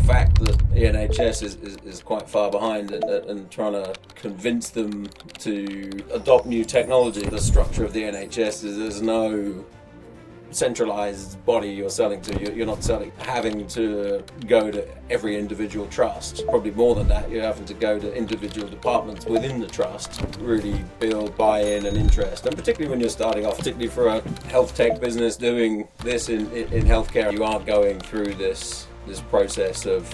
fact that the NHS is quite far behind and trying to convince them to adopt new technology. The structure of the NHS is there's no centralized body you're selling to. You're not having to go to every individual trust. Probably more than that, you're having to go to individual departments within the trust, really build buy-in and interest. And particularly when you're starting off, particularly for a health tech business doing this in healthcare, you are going through this process of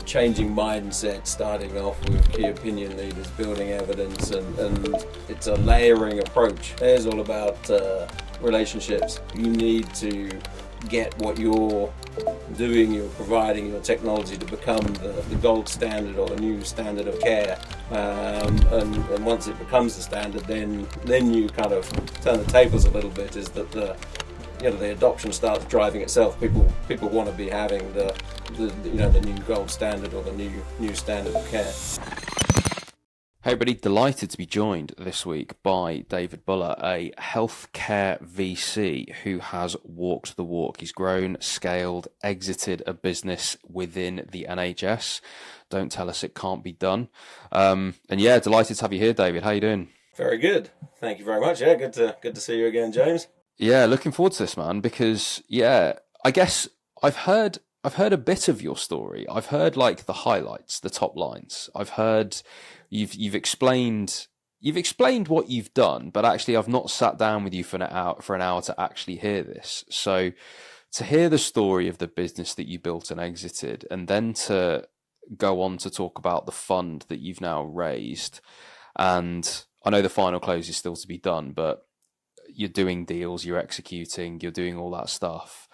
changing mindset, starting off with key opinion leaders, building evidence, and it's a layering approach. It's all about relationships. You need to get what you're doing, you're providing your technology to become the gold standard or the new standard of care. And once it becomes the standard, then you kind of turn the tables a little bit. Is that the adoption starts driving itself. People want to be having the new gold standard or the new standard of care. Hey everybody, delighted to be joined this week by David Buller, a healthcare VC who has walked the walk. He's grown, scaled, exited a business within the NHS. Don't tell us it can't be done. And yeah, delighted to have you here, David. How you doing? Very good. Thank you very much. Yeah, good to see you again, James. Yeah, looking forward to this, man, because I guess I've heard a bit of your story. I've heard like the highlights, the top lines. I've heard you've explained what you've done, but actually I've not sat down with you for an hour to actually hear this. So to hear the story of the business that you built and exited, and then to go on to talk about the fund that you've now raised, and I know the final close is still to be done, but you're doing deals, you're executing, you're doing all that stuff.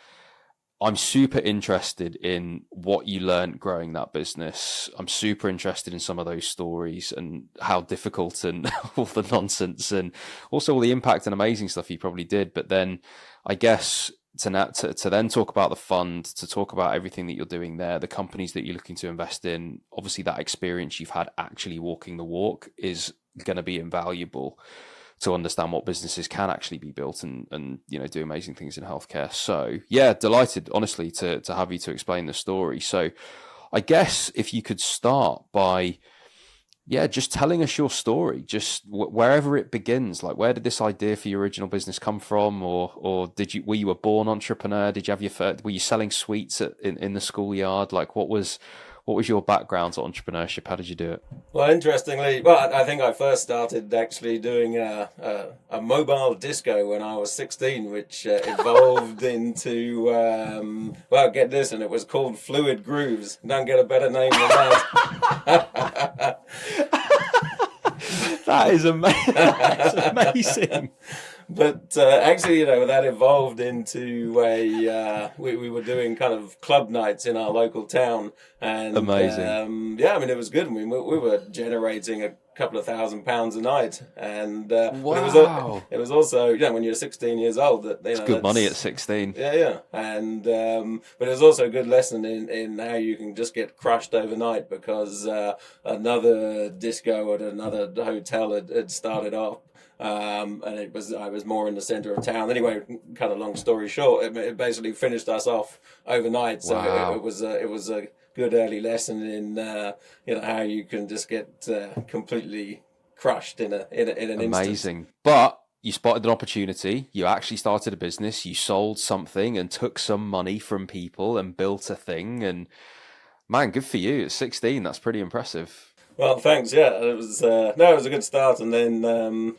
I'm super interested in what you learned growing that business. I'm super interested in some of those stories and how difficult and all the nonsense and also all the impact and amazing stuff you probably did. But then I guess to then talk about the fund, to talk about everything that you're doing there, the companies that you're looking to invest in, obviously that experience you've had actually walking the walk is going to be invaluable to understand what businesses can actually be built and do amazing things in healthcare. So yeah, delighted honestly to have you to explain the story. So I guess if you could start by just telling us your story, just wherever it begins. Like, where did this idea for your original business come from, or were you a born entrepreneur? Did you have were you selling sweets in the schoolyard? Like, what was your background to entrepreneurship? How did you do it? Well, interestingly, I think I first started actually doing a mobile disco when I was 16, which evolved into, get this, and it was called Fluid Grooves. Don't get a better name than that. That is amazing. That's amazing. But actually, that evolved into we were doing kind of club nights in our local town, and amazing. it was good. We were generating a couple of £1,000 a night, and wow. It was also when you're 16 years old that's good money at 16. Yeah, and but it was also a good lesson in how you can just get crushed overnight because another disco at another hotel had started off. And I was more in the centre of town. Anyway, kind of long story short, it basically finished us off overnight. So wow. it was a good early lesson in how you can just get completely crushed in an instant. Amazing. But you spotted an opportunity. You actually started a business. You sold something and took some money from people and built a thing. And man, good for you. At 16, that's pretty impressive. Well, thanks. Yeah, it was it was a good start, and then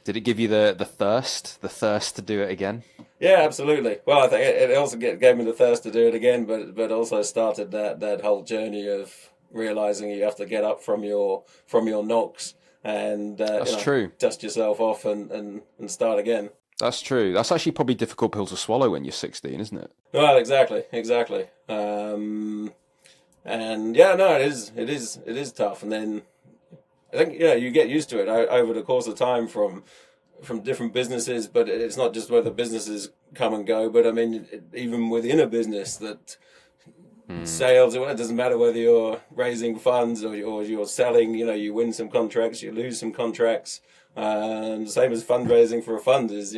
did it give you the thirst to do it again? Yeah, absolutely. Well, I think it also gave me the thirst to do it again, but also started that whole journey of realizing you have to get up from your knocks and that's true. Dust yourself off and start again. That's true. That's actually probably a difficult pill to swallow when you're 16, isn't it? Well, exactly. And it is tough, and then I think you get used to it over the course of time from different businesses. But it's not just whether businesses come and go, but I mean even within a business that sales. It doesn't matter whether you're raising funds or you're selling. You win some contracts, you lose some contracts. Same as fundraising for a fund is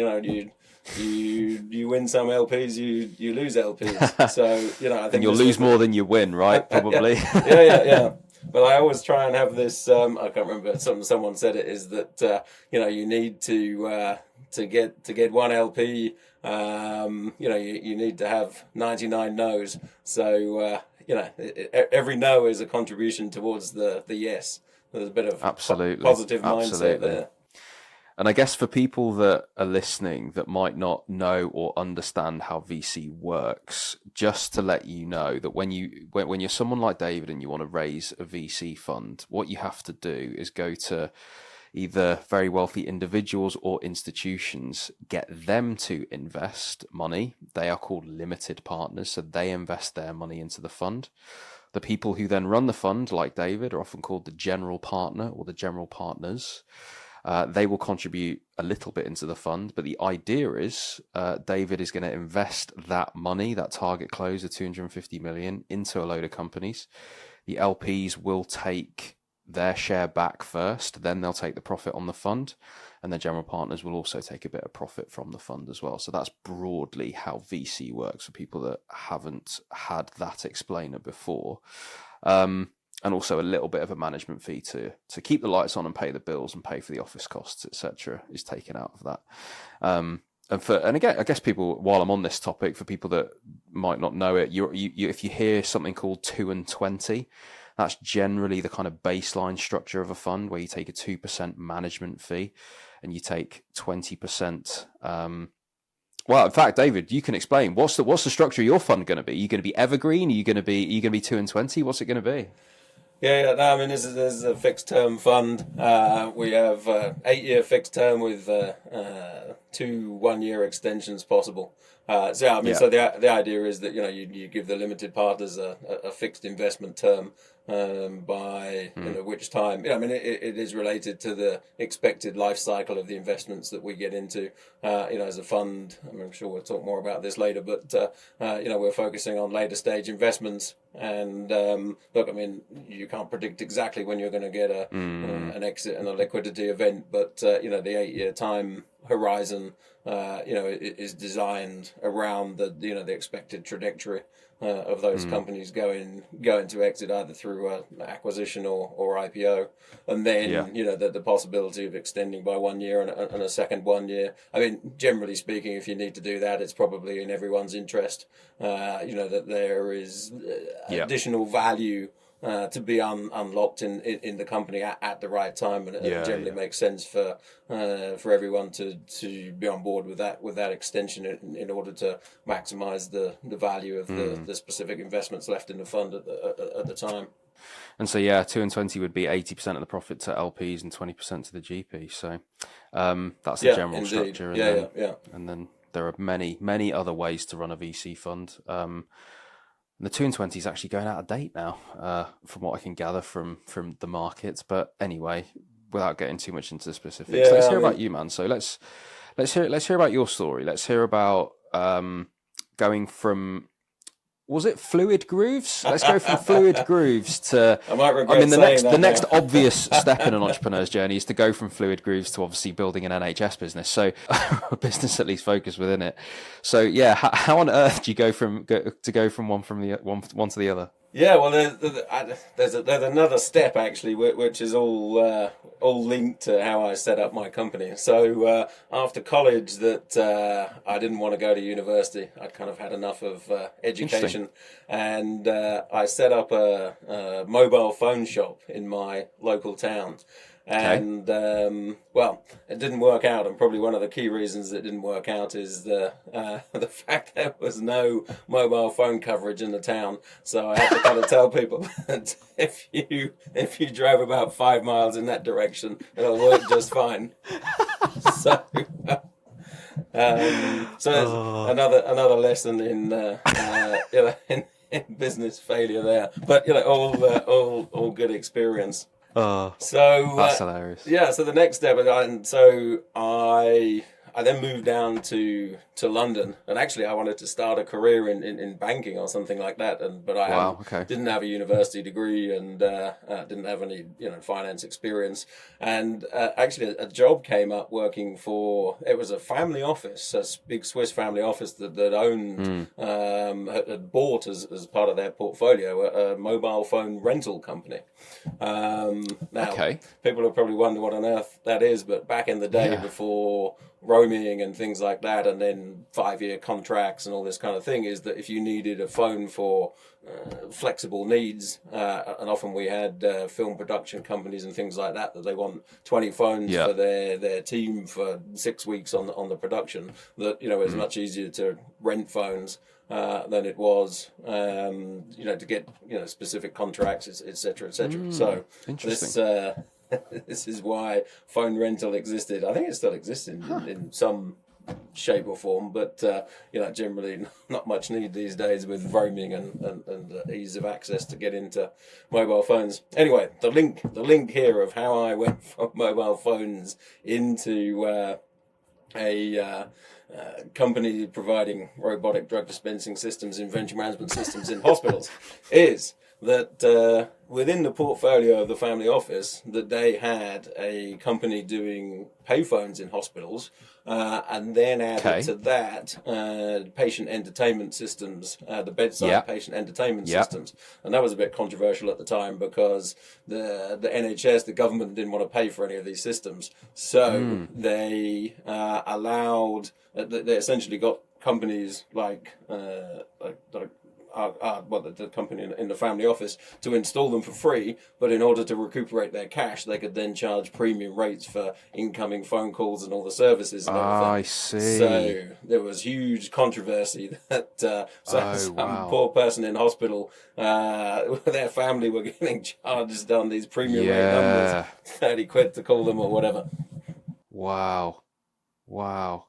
you win some LPs, you lose LPs. So I think and you'll lose more than you win, right? Probably. Yeah. But I always try and have this. I can't remember. Someone said it is that you need to get one LP. You need to have 99 no's. So every no is a contribution towards the yes. There's a bit of positive mindset there. And I guess for people that are listening that might not know or understand how VC works, just to let you know that when you're someone like David and you want to raise a VC fund, what you have to do is go to either very wealthy individuals or institutions, get them to invest money. They are called limited partners, so they invest their money into the fund. The people who then run the fund, like David, are often called the general partner or the general partners. They will contribute a little bit into the fund, but the idea is David is going to invest that money, that target close of 250 million, into a load of companies. The LPs will take their share back first, then they'll take the profit on the fund, and the general partners will also take a bit of profit from the fund as well. So that's broadly how VC works for people that haven't had that explainer before. And also a little bit of a management fee to keep the lights on and pay the bills and pay for the office costs, etc., is taken out of that. And again, I guess people, while I'm on this topic, for people that might not know it, you if you hear something called 2 and 20, that's generally the kind of baseline structure of a fund where you take a 2% management fee and you take 20%. Well, in fact, David, you can explain what's the structure of your fund going to be? Are you going to be evergreen? Are you going to be 2 and 20? What's it going to be? Yeah. No, I mean, this is a fixed term fund. We have 8-year fixed term with 2 1-year extensions possible. So the idea is that you give the limited partners a fixed investment term by which time it is related to the expected life cycle of the investments that we get into. As a fund, I'm sure we'll talk more about this later, but we're focusing on later stage investments. And look, I mean, you can't predict exactly when you're going to get an exit and a liquidity event, but the 8-year time horizon is designed around the expected trajectory of those companies going to exit either through acquisition or IPO, and then the possibility of extending by 1 year and a second 1 year. I mean, generally speaking, if you need to do that, it's probably in everyone's interest. That there is additional value to be unlocked in the company at the right time, and it generally makes sense for everyone to be on board with that extension in order to maximize the value of the specific investments left in the fund at the time. And so 2 and 20 would be 80% of the profit to LPs and 20% to the GP. So that's the general structure. And then there are many other ways to run a VC fund. The 2 and 20 is actually going out of date now, from what I can gather from the markets. But anyway, without getting too much into the specifics, let's hear about you, man. So let's hear about your story. Let's hear about going from, was it fluid grooves? Let's go from fluid grooves to. The next obvious step in an entrepreneur's journey is to go from fluid grooves to obviously building an NHS business. So a business at least focused within it. So how on earth do you go from one to the other? Yeah, well, there's another step actually, which is all linked to how I set up my company. So after college, I didn't want to go to university. I'd kind of had enough of education, and I set up a mobile phone shop in my local town. And it didn't work out, and probably one of the key reasons it didn't work out is the fact there was no mobile phone coverage in the town. So I had to kind of tell people that if you drove about 5 miles in that direction, it'll work just fine. So another lesson in business failure there, but all good experience. Oh, so that's hilarious. Yeah, so the next step, I I then moved down to London, and actually I wanted to start a career in banking or something like that, but I didn't have a university degree and didn't have any finance experience, and actually a job came up working for, it was a family office, a big Swiss family office that owned had bought as part of their portfolio a mobile phone rental company. Now people will probably wonder what on earth that is, but back in the day before roaming and things like that, and then 5-year contracts and all this kind of thing, is that if you needed a phone for flexible needs, and often we had film production companies and things like that they want 20 phones for their team for 6 weeks on the production, that it's much easier to rent phones than it was to get specific contracts, etc., etc. So interesting. This is why phone rental existed. I think it still exists in some shape or form, but generally not much need these days with roaming and ease of access to get into mobile phones. Anyway, the link here of how I went from mobile phones into a company providing robotic drug dispensing systems, inventory management systems in hospitals is that within the portfolio of the family office, that they had a company doing payphones in hospitals, and then added to that patient entertainment systems, the bedside patient entertainment systems. And that was a bit controversial at the time because the NHS, the government, didn't want to pay for any of these systems. So they allowed, they essentially got companies like the company in the family office to install them for free, but in order to recuperate their cash, they could then charge premium rates for incoming phone calls and all the services and everything. I see. So there was huge controversy that some poor person in hospital, their family were getting charged on these premium rate numbers, 30 quid to call them or whatever. Wow.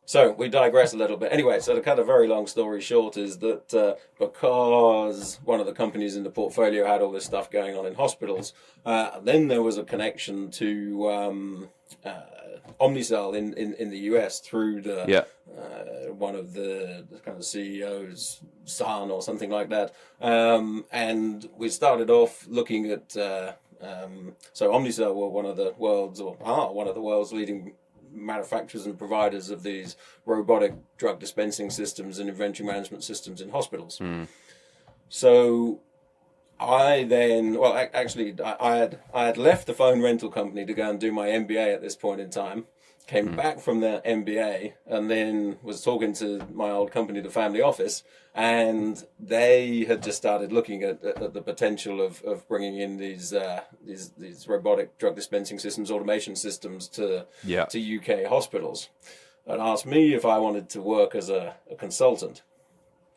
So we digress a little bit. Anyway, so to cut a very long story short is that because one of the companies in the portfolio had all this stuff going on in hospitals, then there was a connection to Omnicell in the US through the one of the kind of CEO's son or something like that. And we started off looking at so Omnicell were one of the world's leading manufacturers and providers of these robotic drug dispensing systems and inventory management systems in hospitals. So I then, I had left the phone rental company to go and do my MBA at this point in time. Came back from the MBA and then was talking to my old company, the family office, and they had just started looking at the potential of bringing in these robotic drug dispensing systems, automation systems to UK hospitals, and asked me if I wanted to work as a consultant.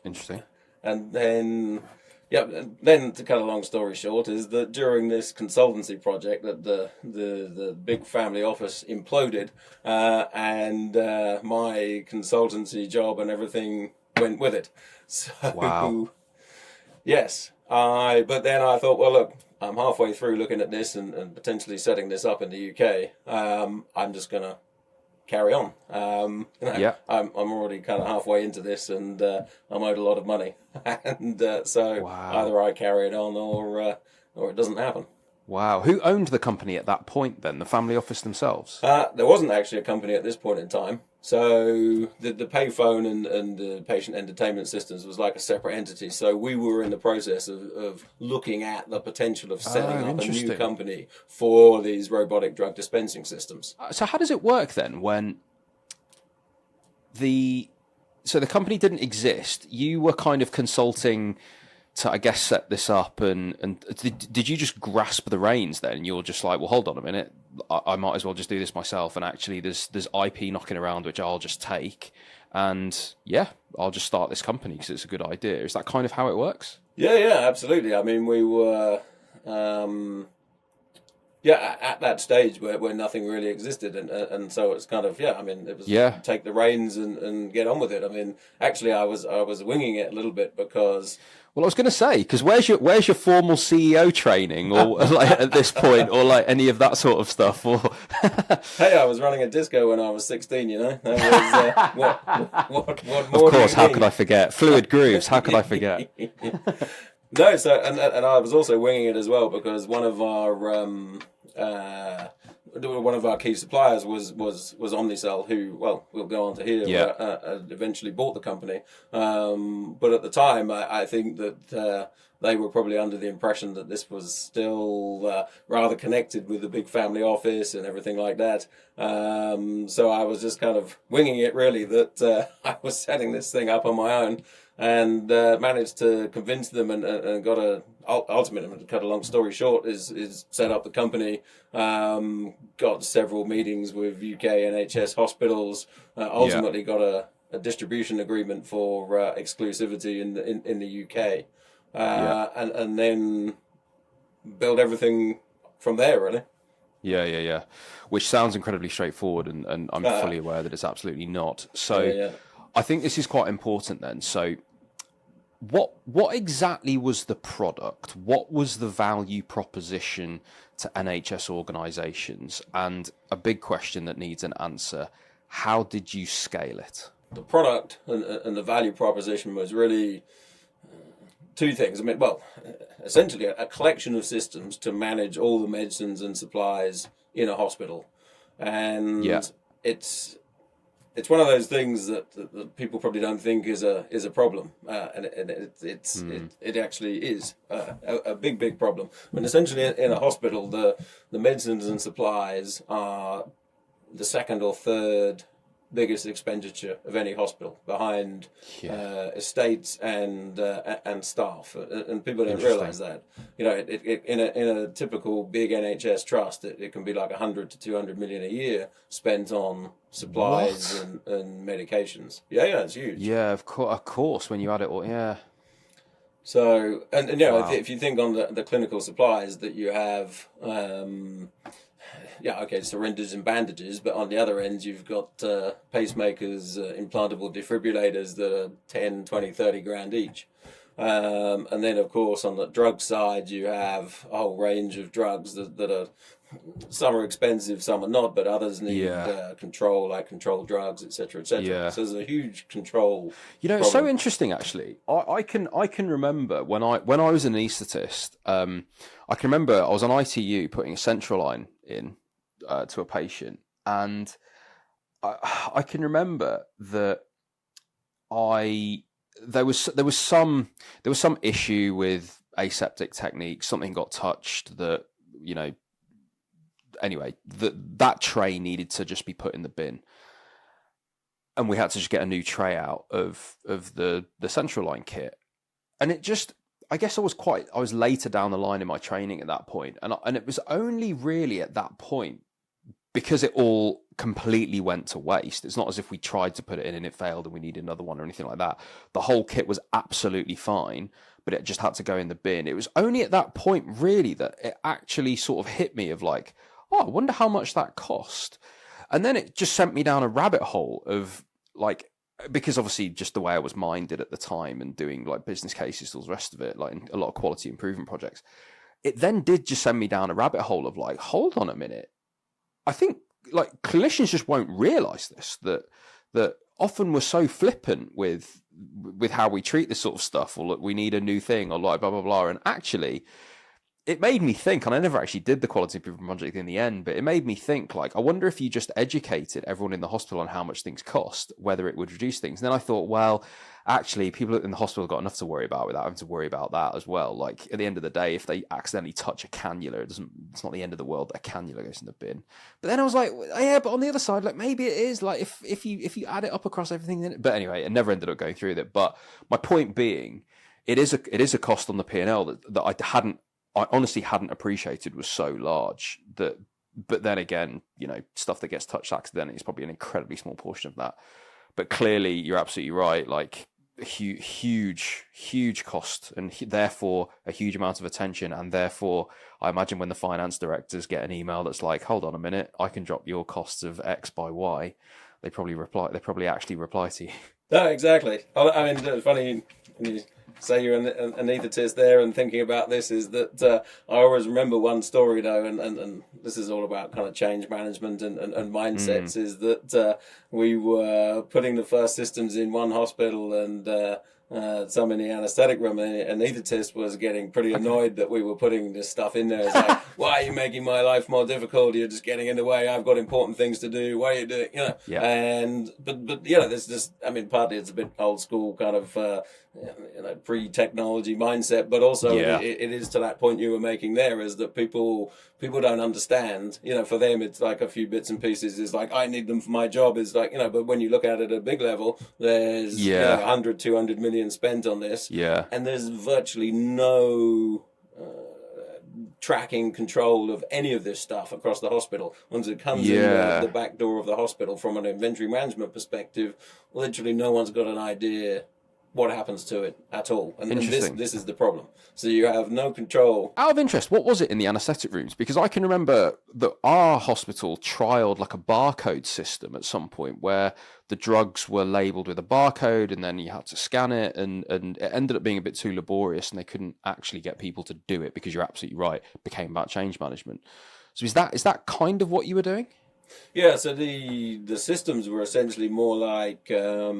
Interesting. And then then to cut a long story short is that during this consultancy project that the big family office imploded, and my consultancy job and everything went with it. So yes, but then I thought, well, look, I'm halfway through looking at this and potentially setting this up in the UK. I'm just gonna carry on. I'm already kind of halfway into this, and I'm owed a lot of money, and so either I carry it on or it doesn't happen. Wow. Who owned the company at that point then? The family office themselves? There wasn't actually a company at this point in time. So the payphone and the patient entertainment systems was like a separate entity. So we were in the process of looking at the potential of setting up a new company for these robotic drug dispensing systems. So how does it work then when the company didn't exist? You were kind of consulting to, I guess, set this up, and did you just grasp the reins then? You're just like, well, hold on a minute, I might as well just do this myself, and actually there's IP knocking around which I'll just take, and I'll just start this company because it's a good idea. Is that kind of how it works? Yeah, absolutely. I mean, we were Yeah, at that stage where nothing really existed, and so it's kind of, yeah. I mean, it was Yeah. take the reins and get on with it. I mean, actually, I was winging it a little bit because Well, I was going to say, because where's your formal CEO training, or like at this point, or like any of that sort of stuff, or hey, I was running a disco when I was 16. You know, that was what more of course, do you how need? could I forget Fluid Grooves? How could I forget? No, so and I was also winging it as well because one of our key suppliers was Omnicell, who, well, we'll go on to here, Yeah. eventually bought the company. But at the time, I think that they were probably under the impression that this was still rather connected with the big family office and everything like that. So I was just kind of winging it, really, that I was setting this thing up on my own. And managed to convince them, and got ultimately, to cut a long story short, is set up the company. Got several meetings with UK NHS hospitals. Ultimately, got a distribution agreement for exclusivity in the UK, and then build everything from there, really. Yeah. Which sounds incredibly straightforward, and I'm fully aware that it's absolutely not. So Yeah. I think this is quite important then. So what exactly was the product? What was the value proposition to NHS organisations? And a big question that needs an answer: how did you scale it? The product and the value proposition was really two things. I mean, well, essentially a collection of systems to manage all the medicines and supplies in a hospital, and Yeah. it's one of those things that people probably don't think is a problem, and it actually is a big problem. When essentially in a hospital, the medicines and supplies are the second or third biggest expenditure of any hospital, behind estates and staff, and people don't realise that. You know, in a typical big NHS trust, it can be like 100 to 200 million a year spent on supplies and medications. Yeah, it's huge. Yeah, of course. When you add it all, yeah. So, and you know, Wow. if you think on the clinical supplies that you have, syringes and bandages, but on the other end, you've got pacemakers, implantable defibrillators that are 10, 20, 30 grand each. And then, of course, on the drug side, you have a whole range of drugs that are, some are expensive, some are not, but others need control, like controlled drugs, etc., etc. Yeah. So there's a huge control. You know, it's so problem. interesting actually. I can remember when I was an anaesthetist. I can remember I was on ITU putting a central line in to a patient, and I can remember that there was some issue with aseptic technique. Something got touched that, you know. Anyway, that tray needed to just be put in the bin, and we had to just get a new tray out of the central line kit. And it just, I guess I was later down the line in my training at that point, and it was only really at that point, because it all completely went to waste. It's not as if we tried to put it in and it failed and we needed another one or anything like that. The whole kit was absolutely fine, but it just had to go in the bin. It was only at that point really that it actually sort of hit me of like, oh, I wonder how much that cost. And then it just sent me down a rabbit hole of like, because obviously just the way I was minded at the time and doing like business cases, all the rest of it, like a lot of quality improvement projects, it then did just send me down a rabbit hole of like, hold on a minute. I think like clinicians just won't realise this, that often we're so flippant with how we treat this sort of stuff, or look, we need a new thing, or like blah blah blah. And actually, it made me think, and I never actually did the quality improvement project in the end, but it made me think, like, I wonder if you just educated everyone in the hospital on how much things cost, whether it would reduce things. And then I thought, well, actually, people in the hospital have got enough to worry about without having to worry about that as well. Like, at the end of the day, if they accidentally touch a cannula, it's not the end of the world that a cannula goes in the bin. But then I was like, yeah, but on the other side, like, maybe it is, like, if you add it up across everything. But anyway, it never ended up going through with it. But my point being, it is a cost on the P&L that I honestly hadn't appreciated was so large that, but then again, you know, stuff that gets touched accidentally is probably an incredibly small portion of that. But clearly, you're absolutely right. Like, huge cost, and therefore a huge amount of attention, and therefore I imagine when the finance directors get an email that's like, hold on a minute, I can drop your costs of X by Y, they probably actually reply to you. No, exactly. I mean, it's funny when you say you're an anaesthetist there and thinking about this is that I always remember one story though, and this is all about kind of change management and mindsets, is that we were putting the first systems in one hospital and some in the anaesthetic room, and an anaesthetist was getting pretty annoyed that we were putting this stuff in there. It's like, why are you making my life more difficult? You're just getting in the way. I've got important things to do. Why are you doing, Yeah. And but there's just, I mean, partly it's a bit old school kind of pre-technology mindset, but also it is to that point you were making there, is that people don't understand. For them it's like a few bits and pieces. Is like, I need them for my job. Is like, but when you look at it at a big level, there's 100, 200 million spent on this, and there's virtually no tracking control of any of this stuff across the hospital. Once it comes in the back door of the hospital, from an inventory management perspective, literally no one's got an idea what happens to it at all. And this is the problem. So you have no control. Out of interest, what was it in the anaesthetic rooms? Because I can remember that our hospital trialled like a barcode system at some point where the drugs were labelled with a barcode and then you had to scan it, and it ended up being a bit too laborious and they couldn't actually get people to do it, because you're absolutely right, it became about change management. So is that kind of what you were doing? Yeah, so the systems were essentially more like a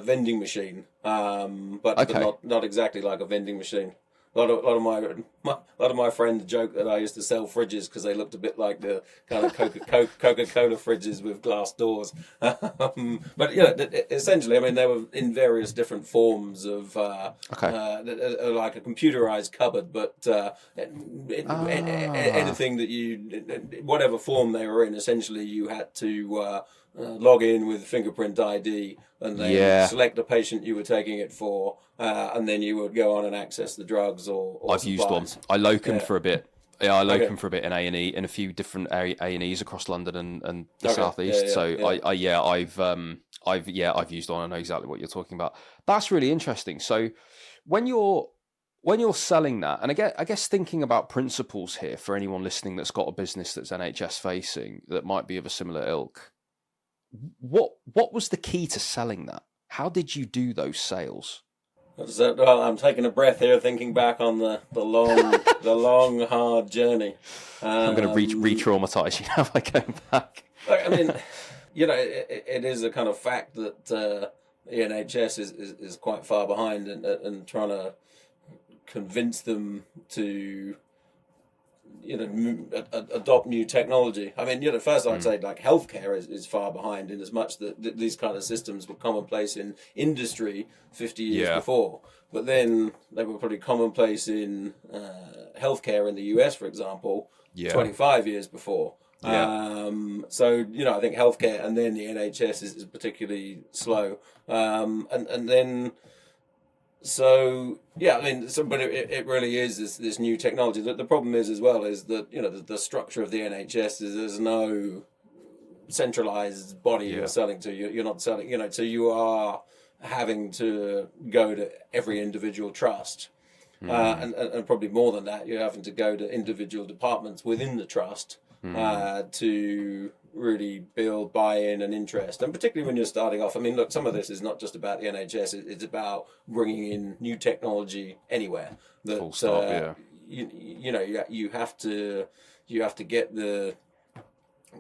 vending machine, but not exactly like a vending machine. A lot of my friends joke that I used to sell fridges because they looked a bit like the kind of Coca-Cola fridges with glass doors. But essentially, I mean, they were in various different forms of like a computerized cupboard, but anything that whatever form they were in, essentially you had to log in with fingerprint ID and then select the patient you were taking it for, and then you would go on and access the drugs or I've supplies. used one. I locumed for a bit. Yeah, I locumed for a bit in A&E, in a few different A&Es across London and the southeast. I've used one. I know exactly what you're talking about. That's really interesting. So when you're selling that, and I guess thinking about principles here for anyone listening that's got a business that's NHS facing that might be of a similar ilk, what was the key to selling that? How did you do those sales? Well, I'm taking a breath here, thinking back on the long hard journey. I'm going to re-traumatize you now by going back. I mean, it is a kind of fact that the NHS is quite far behind, and trying to convince them to adopt new technology. I mean, first I'd say like healthcare is far behind, in as much that these kind of systems were commonplace in industry 50 years before, but then they were pretty commonplace in healthcare in the US, for example, 25 years before. So I think healthcare and then the NHS is particularly slow, and then. So but it really is this new technology. The problem is as well is that the structure of the NHS is there's no centralized body you're selling to. You're not selling, so you are having to go to every individual trust, and probably more than that, you're having to go to individual departments within the trust to really build buy-in and interest, and particularly when you're starting off. I mean, look, some of this is not just about the NHS; it's about bringing in new technology anywhere. Full stop. You have to get the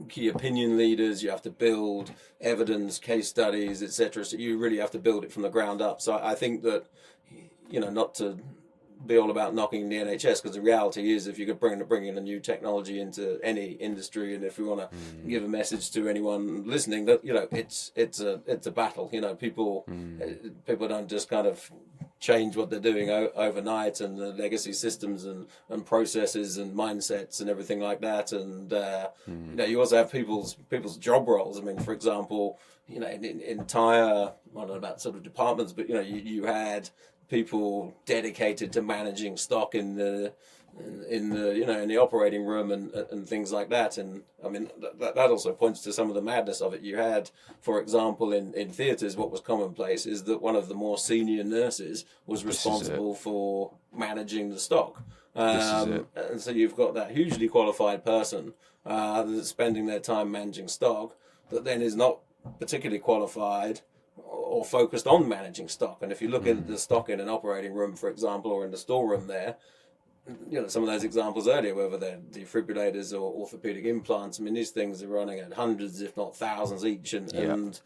key opinion leaders. You have to build evidence, case studies, etc. So you really have to build it from the ground up. So I think that not to be all about knocking the NHS, because the reality is, if you could bring in a new technology into any industry, and if we want to give a message to anyone listening, that it's a battle. People don't just kind of change what they're doing overnight, and the legacy systems and processes and mindsets and everything like that. And you also have people's job roles. I mean, for example, entire, I don't know about sort of departments, but you had people dedicated to managing stock in the operating room and things like that. And I mean that also points to some of the madness of it. You had, for example, in theatres, what was commonplace is that one of the more senior nurses was responsible for managing the stock. And so you've got that hugely qualified person that's spending their time managing stock that then is not particularly qualified or focused on managing stock. And if you look at the stock in an operating room, for example, or in the storeroom there, some of those examples earlier, whether they're defibrillators or orthopedic implants, I mean, these things are running at hundreds, if not thousands each, and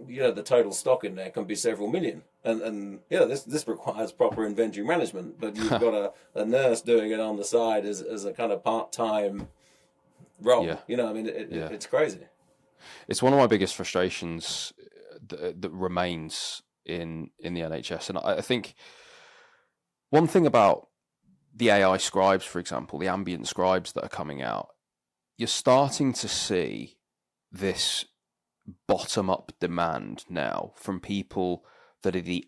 the total stock in there can be several million. And this requires proper inventory management, but you've got a nurse doing it on the side as a kind of part-time role. It's crazy. It's one of my biggest frustrations that remains in the NHS. And I think one thing about the AI scribes, for example, the ambient scribes that are coming out, you're starting to see this bottom-up demand now from people that are the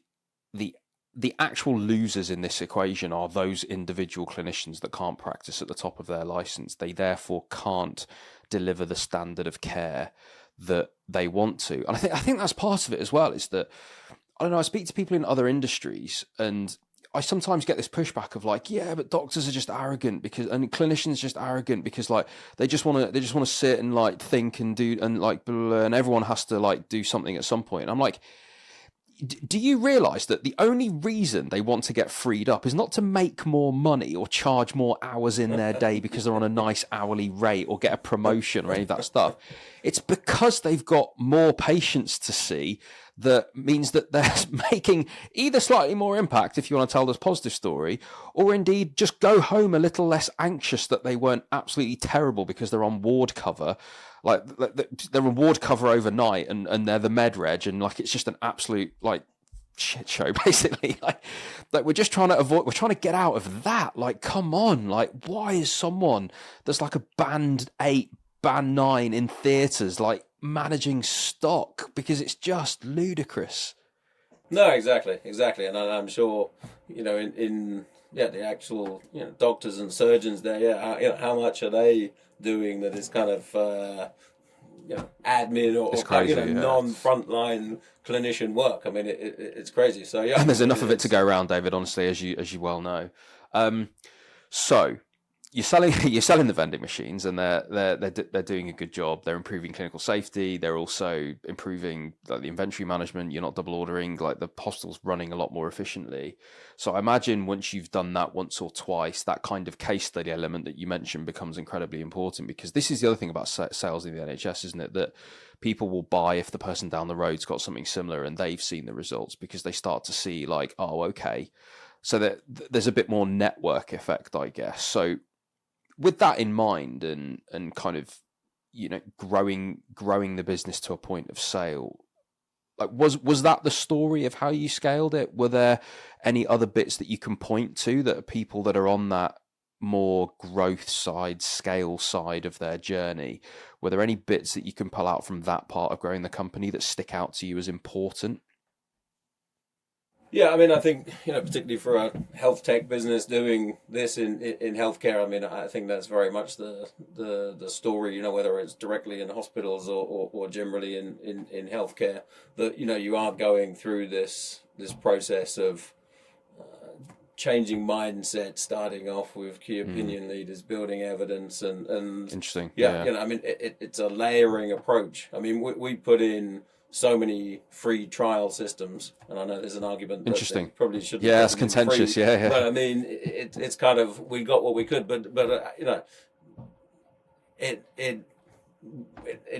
actual losers in this equation are those individual clinicians that can't practice at the top of their license. They therefore can't deliver the standard of care that they want to. And I think that's part of it as well, is that, I don't know, I speak to people in other industries and I sometimes get this pushback of like, yeah, but doctors are just arrogant and clinicians just arrogant because like they just want to sit and like think and do and like blah, and everyone has to like do something at some point. And I'm like, do you realize that the only reason they want to get freed up is not to make more money or charge more hours in their day because they're on a nice hourly rate or get a promotion or any of that stuff? It's because they've got more patients to see. That means that they're making either slightly more impact, if you want to tell this positive story, or indeed just go home a little less anxious that they weren't absolutely terrible because they're on ward cover. Like they're on ward cover overnight and they're the med reg and like it's just an absolute like shit show basically. Like we're just trying to get out of that. Like, come on, like why is someone that's like a band 8, band 9 in theatres like managing stock? Because it's just ludicrous. No, exactly, and I'm sure in the actual doctors and surgeons there, how much are they doing that is kind of admin or crazy, non-frontline clinician work. I mean, it's crazy. So yeah, and there's enough of it to go around, David. Honestly, as you well know. So you're selling the vending machines, and they're doing a good job. They're improving clinical safety. They're also improving like the inventory management. You're not double ordering. Like the hospital's running a lot more efficiently. So I imagine once you've done that once or twice, that kind of case study element that you mentioned becomes incredibly important, because this is the other thing about sales in the NHS, isn't it? That people will buy if the person down the road's got something similar and they've seen the results, because they start to see like, oh, okay. So there's a bit more network effect, I guess. So with that in mind and kind of, growing the business to a point of sale, like was that the story of how you scaled it? Were there any other bits that you can point to that are people that are on that more growth side, scale side of their journey? Were there any bits that you can pull out from that part of growing the company that stick out to you as important? Yeah, I mean, I think, particularly for a health tech business doing this in healthcare, I mean, I think that's very much the story, whether it's directly in hospitals or generally in healthcare, that, you are going through this process of changing mindset, starting off with key opinion leaders, building evidence and interesting. Yeah. I mean, it's a layering approach. I mean, we put in so many free trial systems, and I know there's an argument that they probably shouldn't. Yeah, it's contentious. Free, yeah. But I mean, it's kind of, we got what we could, but it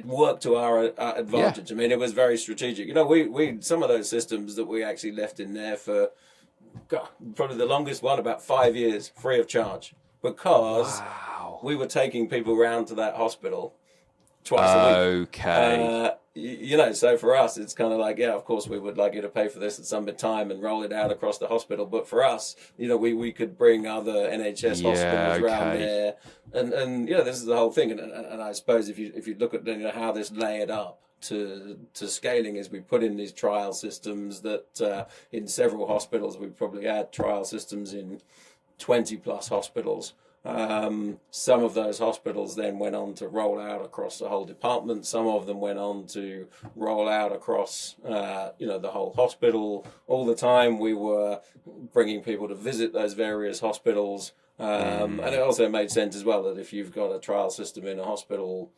worked to our advantage. Yeah. I mean, it was very strategic. We some of those systems that we actually left in there for probably the longest one, about 5 years, free of charge, because we were taking people around to that hospital twice a week. Okay. So for us, it's kind of like, yeah, of course, we would like you to pay for this at some time and roll it out across the hospital. But for us, we could bring other NHS hospitals around there. And this is the whole thing. And I suppose if you look at how this layered up to scaling is we put in these trial systems that in several hospitals. We probably had trial systems in 20 plus hospitals. Some of those hospitals then went on to roll out across the whole department. Some of them went on to roll out across, the whole hospital. All the time we were bringing people to visit those various hospitals. And it also made sense as well that if you've got a trial system in a hospital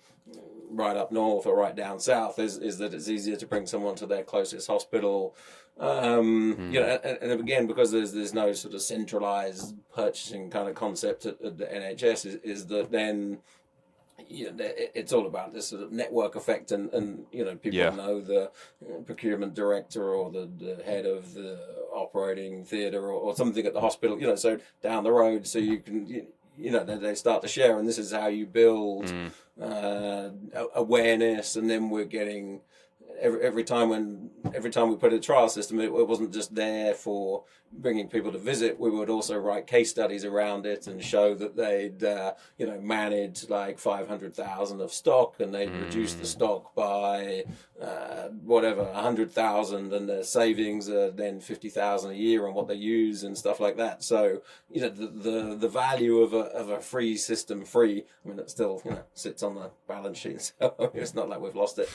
right up north or right down south, is that it's easier to bring someone to their closest hospital. And again, because there's no sort of centralized purchasing kind of concept at the NHS, is that then it's all about this sort of network effect, and people know the procurement director or the head of the operating theatre or something at the hospital, so down the road, so you can they start to share, and this is how you build awareness. And then we're getting every time we put a trial system, it wasn't just there for bringing people to visit. We would also write case studies around it and show that they'd managed like 500,000 of stock, and they'd reduced the stock by 100,000, and their savings are then 50,000 a year on what they use and stuff like that. So the value of a free system, it still sits on the balance sheet, so it's not like we've lost it.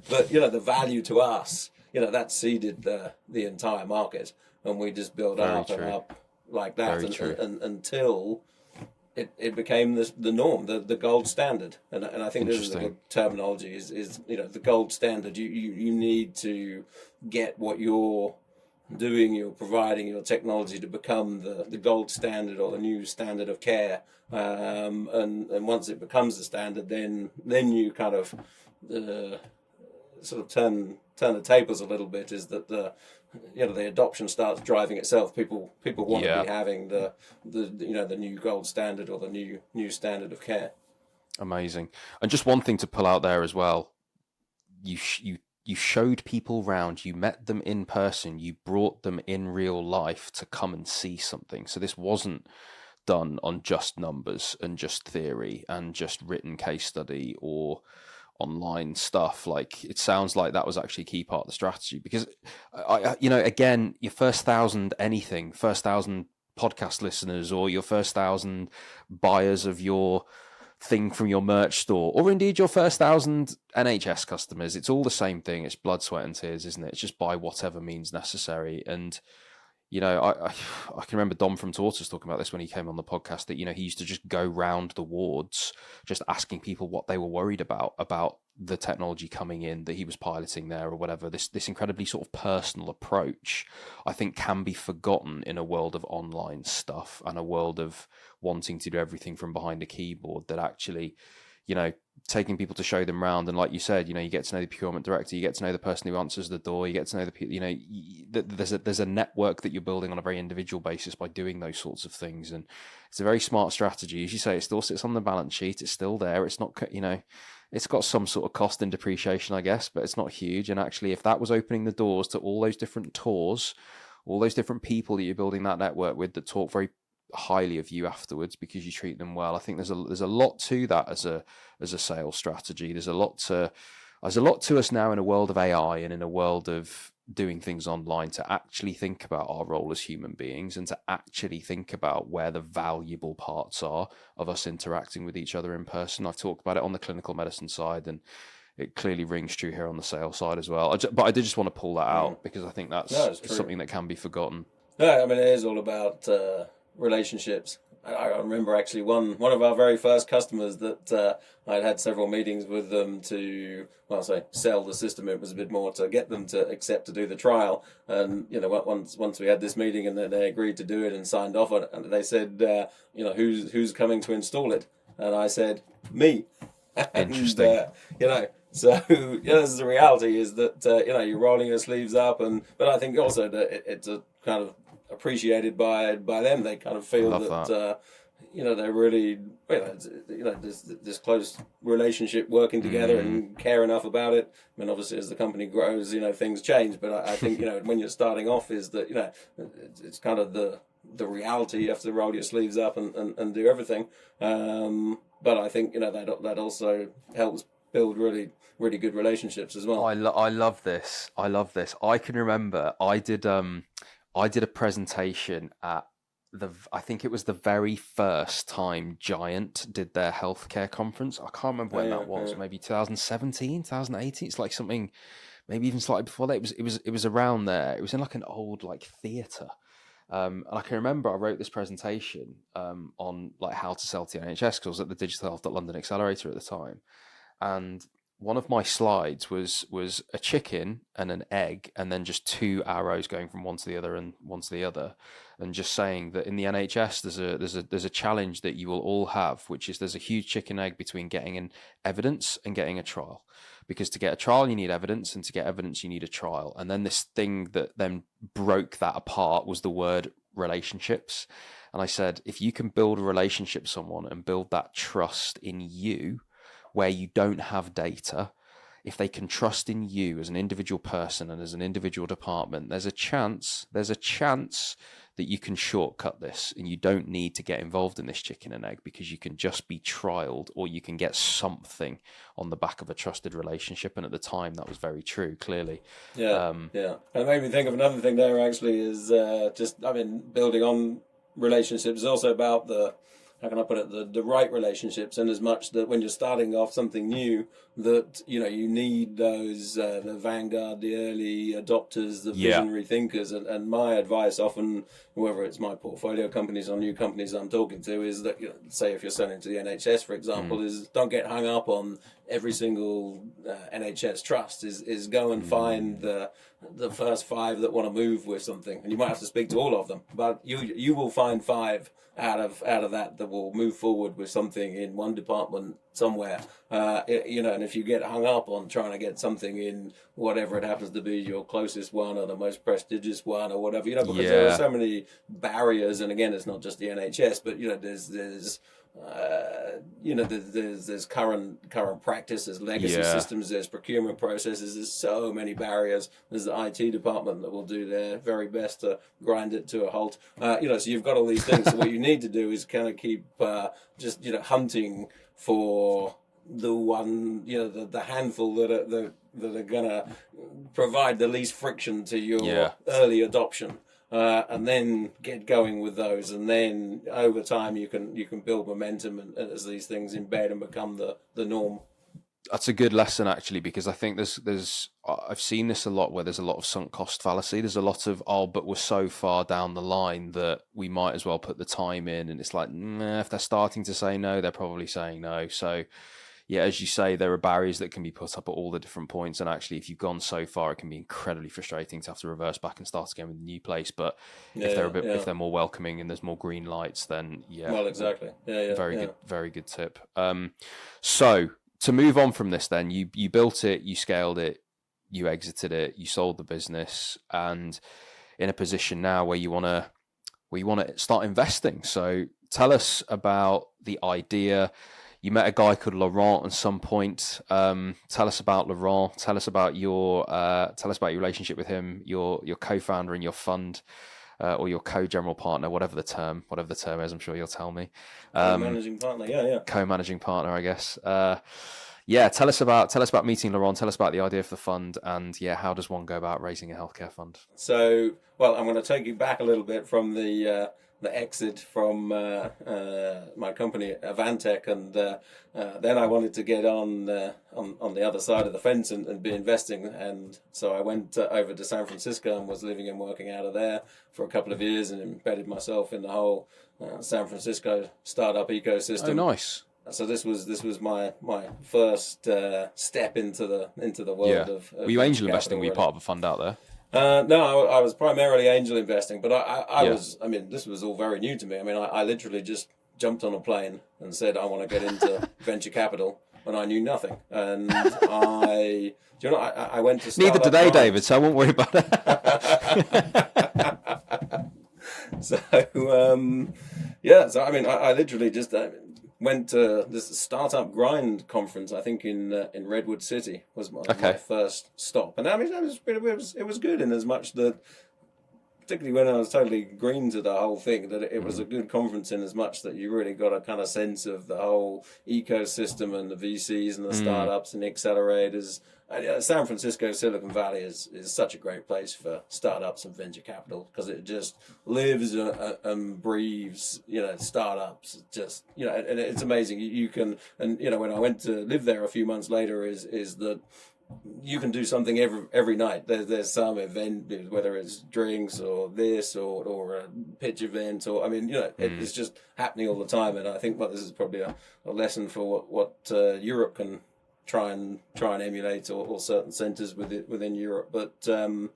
But the value to us, that seeded the entire market, and we just built up and up like that, and until it became the norm, the gold standard. And I think this is the good terminology is the gold standard. You need to get what you're doing, you're providing your technology to become the gold standard or the new standard of care. And once it becomes the standard, then you kind of sort of turn the tables a little bit, is that the adoption starts driving itself. People want to be having the new gold standard or the new standard of care. Amazing. And just one thing to pull out there as well, you showed people round, you met them in person, you brought them in real life to come and see something. So this wasn't done on just numbers and just theory and just written case study or online stuff. Like, it sounds like that was actually a key part of the strategy, because again, your first 1,000 podcast listeners, or your first 1,000 buyers of your thing from your merch store, or indeed your first 1,000 NHS customers, it's all the same thing. It's blood, sweat and tears, isn't it? It's just by whatever means necessary. And I can remember Dom from Tortoise talking about this when he came on the podcast, that he used to just go round the wards just asking people what they were worried about the technology coming in that he was piloting there or whatever. This incredibly sort of personal approach, I think, can be forgotten in a world of online stuff and a world of wanting to do everything from behind a keyboard, that actually taking people to show them around. And like you said, you get to know the procurement director, you get to know the person who answers the door, you get to know the people, there's a network that you're building on a very individual basis by doing those sorts of things. And it's a very smart strategy. As you say, it still sits on the balance sheet. It's still there. It's not, it's got some sort of cost and depreciation, I guess, but it's not huge. And actually, if that was opening the doors to all those different tours, all those different people that you're building that network with that talk very highly of you afterwards because you treat them well, I think there's a lot to that as a sales strategy. There's a lot to us now in a world of AI and in a world of doing things online, to actually think about our role as human beings and to actually think about where the valuable parts are of us interacting with each other in person. I've talked about it on the clinical medicine side, and it clearly rings true here on the sales side as well. But I did just want to pull that out because I think that's something that can be forgotten. No, it is all about relationships. I remember actually one of our very first customers that I'd had several meetings with them to, sell the system. It was a bit more to get them to accept to do the trial. And, once we had this meeting and they agreed to do it and signed off on it, and they said, who's coming to install it? And I said, me. Interesting. So this is the reality, is that, you're rolling your sleeves up. But I think also that it's a kind of appreciated by them. They kind of feel that they're really there's this close relationship, working together and care enough about it. I mean, obviously as the company grows, things change, but I think when you're starting off, is that it's kind of the reality. You have to roll your sleeves up and do everything, but I think that also helps build really good relationships as well. I love this. I love this. I can remember I did a presentation at I think it was the very first time Giant did their healthcare conference. I can't remember when that was. Maybe 2017, 2018. It's like something, maybe even slightly before that. It was around there. It was in like an old like theatre. And I can remember I wrote this presentation on like how to sell to the NHS, because I was at the Digital Health London Accelerator at the time, and one of my slides was a chicken and an egg, and then just two arrows going from one to the other and one to the other, and just saying that in the NHS there's a challenge that you will all have, which is there's a huge chicken egg between getting an evidence and getting a trial, because to get a trial you need evidence, and to get evidence you need a trial. And then this thing that then broke that apart was the word relationships. And I said, if you can build a relationship with someone and build that trust in you, where you don't have data, if they can trust in you as an individual person and as an individual department, there's a chance that you can shortcut this, and you don't need to get involved in this chicken and egg, because you can just be trialed, or you can get something on the back of a trusted relationship. And at the time that was very true, clearly. Yeah. And it made me think of another thing there, actually, is building on relationships is also about how can I put it, the right relationships, and as much that when you're starting off something new, that you need those the vanguard, the early adopters, the visionary thinkers. And my advice often, whether it's my portfolio companies or new companies I'm talking to, is that, say if you're selling to the NHS, for example, is don't get hung up on every single NHS trust. Is go and find the first 5 that want to move with something, and you might have to speak to all of them, but you will find 5 out of that will move forward with something in one department somewhere. And if you get hung up on trying to get something in whatever it happens to be, your closest one or the most prestigious one or whatever, because there are so many barriers. And again, it's not just the NHS, but there's current practice, there's legacy systems, there's procurement processes, there's so many barriers. There's the IT department that will do their very best to grind it to a halt. So you've got all these things. So what you need to do is kind of keep hunting for the one, the handful that are gonna provide the least friction to your early adoption. And then get going with those, and then over time you can build momentum, and as these things embed and become the norm. That's a good lesson, actually, because I think there's I've seen this a lot, where there's a lot of sunk cost fallacy. There's a lot of, but we're so far down the line that we might as well put the time in, and it's like, if they're starting to say no, they're probably saying no. So yeah, as you say, there are barriers that can be put up at all the different points. And actually, if you've gone so far, it can be incredibly frustrating to have to reverse back and start again with a new place. But if they're more welcoming and there's more green lights, then Well, exactly. Very good tip. So to move on from this, then you built it, you scaled it, you exited it, you sold the business, and in a position now where you want to start investing. So tell us about the idea. You met a guy called Laurent at some point. Tell us about Laurent. Tell us about your relationship with him, your co-founder in your fund, or your co-general partner, whatever the term is. I'm sure you'll tell me. Co-managing partner, Co-managing partner, I guess. Tell us about meeting Laurent. Tell us about the idea for the fund, and how does one go about raising a healthcare fund? So, I'm going to take you back a little bit from the exit from my company Healthtech, and then I wanted to get on the other side of the fence and be investing, and so I went over to San Francisco and was living and working out of there for a couple of years, and embedded myself in the whole San Francisco startup ecosystem. Oh, nice. So this was my first step into the world of Were you angel investing? Were you part of a fund out there? No, I was primarily angel investing, but this was all very new to me. I literally just jumped on a plane and said, I want to get into venture capital, and I knew nothing. And I went to Neither did they, David, so I won't worry about it. I literally just went to this startup grind conference, I think in Redwood City was my first stop, and it was good in as much that particularly when I was totally green to the whole thing, that it was a good conference in as much that you really got a kind of sense of the whole ecosystem and the VCs and the startups and the accelerators. And, San Francisco, Silicon Valley is such a great place for startups and venture capital because it just lives and breathes, startups. Just, and it's amazing. You can, and when I went to live there a few months later, is that you can do something every night. There's some event, whether it's drinks or this or a pitch event, or it's just happening all the time. And I think this is probably a lesson for what Europe can try and emulate, or certain centres within Europe. But so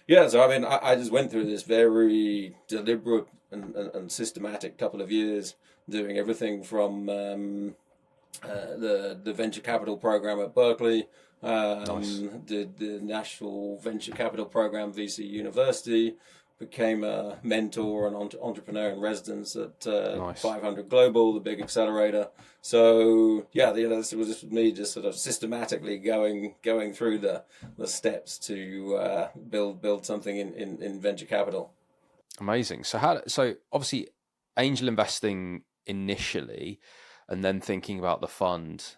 I just went through this very deliberate and systematic couple of years, doing everything from the venture capital program at Berkeley. Nice. Did the National Venture Capital Program, VC University, became a mentor and entrepreneur in residence at Nice. 500 Global, the big accelerator. So this was me just sort of systematically going through the steps to build something in venture capital. Amazing. So obviously angel investing initially, and then thinking about the fund.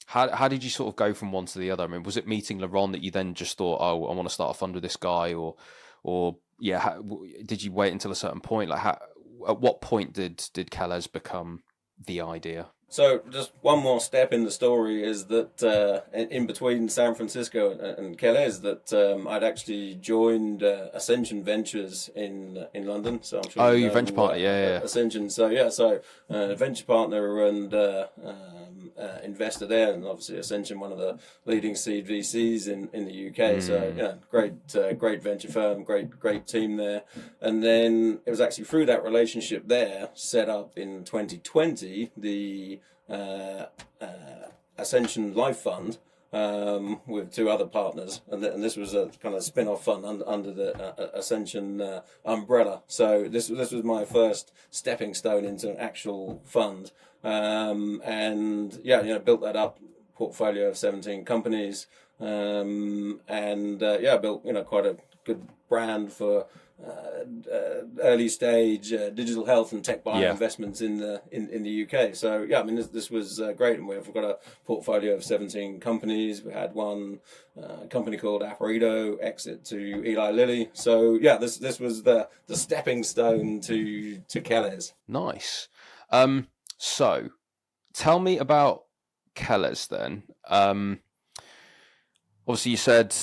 How did you sort of go from one to the other? I mean, was it meeting Laurent that you then just thought, oh, I want to start a fund with this guy, or did you wait until a certain point? Like, at what point did KELES become the idea? So just one more step in the story is that in between San Francisco and KELES, that I'd actually joined Ascension Ventures in London. So I'm sure you venture partner, yeah. Ascension. So venture partner and investor there, and obviously Ascension, one of the leading seed VCs in the UK. So great venture firm, great team there. And then it was actually through that relationship there, set up in 2020, the Ascension Life Fund, with two other partners, and this was a kind of spin-off fund under the Ascension umbrella. So this was my first stepping stone into an actual fund, built that up, portfolio of 17 companies, built quite a good brand for early stage digital health and tech bio investments in the UK. So this was great, and we've got a portfolio of 17 companies. We had one company called Apparito exit to Eli Lilly. So this was the stepping stone to KELES. Nice. So tell me about KELES then. Obviously you said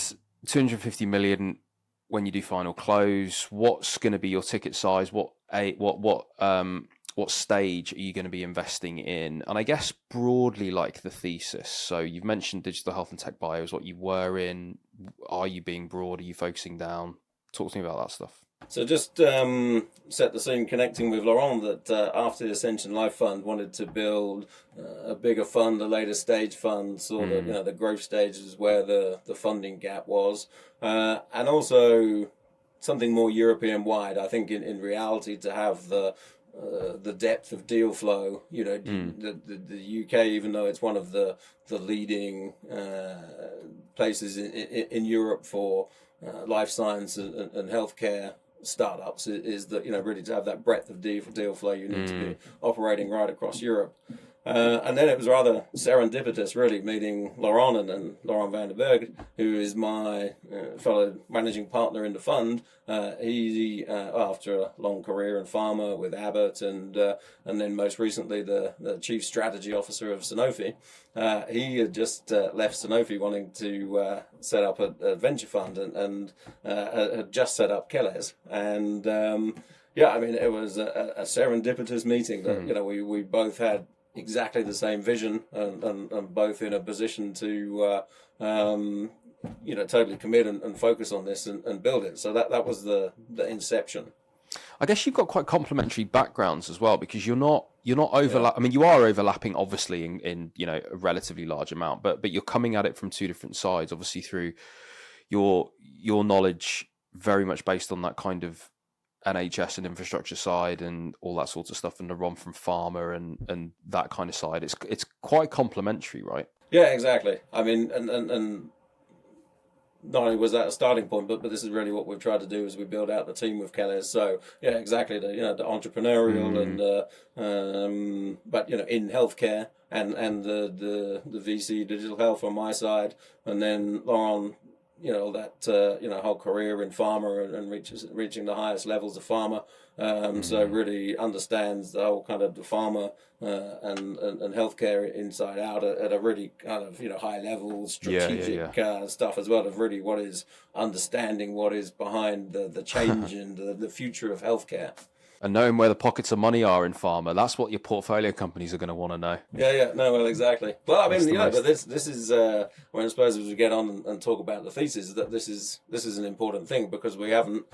250 million when you do final close. What's going to be your ticket size? What stage are you going to be investing in? And I guess broadly, like, the thesis. So you've mentioned digital health and tech bio is what you were in. Are you being broad? Are you focusing down? Talk to me about that stuff. So just set the scene, connecting with Laurent, that after the Ascension Life Fund, wanted to build a bigger fund, a later stage fund, sort of the growth stages where the funding gap was, and also something more European wide. I think in reality, to have the depth of deal flow, the UK, even though it's one of the leading places in Europe for life science and healthcare startups, is that really to have that breadth of deal flow, you need to be operating right across Europe. And then it was rather serendipitous, really, meeting Laurent and Laurent van den Berg, who is my fellow managing partner in the fund. He, after a long career in pharma with Abbott and then most recently the chief strategy officer of Sanofi, he had just left Sanofi wanting to set up a venture fund and had just set up KELES. And it was a serendipitous meeting that we both had exactly the same vision and both in a position to totally commit and focus on this and build it. So that was the inception. I guess you've got quite complementary backgrounds as well, because you're not overlap. I mean, you are overlapping obviously in a relatively large amount, but you're coming at it from two different sides. Obviously through your knowledge very much based on that kind of NHS and infrastructure side and all that sort of stuff, and the run from pharma and that kind of side. It's quite complementary, right? Yeah, exactly. I mean, and not only was that a starting point, but this is really what we've tried to do as we build out the team with KELES. So yeah, exactly, the entrepreneurial and but in healthcare and the VC digital health on my side, and then Laurent, that whole career in pharma and reaching the highest levels of pharma. So really understands the whole kind of the pharma and healthcare inside out at a really kind of high level strategic stuff as well, of really what is understanding what is behind the change and the future of healthcare. And knowing where the pockets of money are in pharma, that's what your portfolio companies are going to want to know. No, exactly. Well, I mean, but this is I suppose as we get on and talk about the thesis, that this is an important thing, because we haven't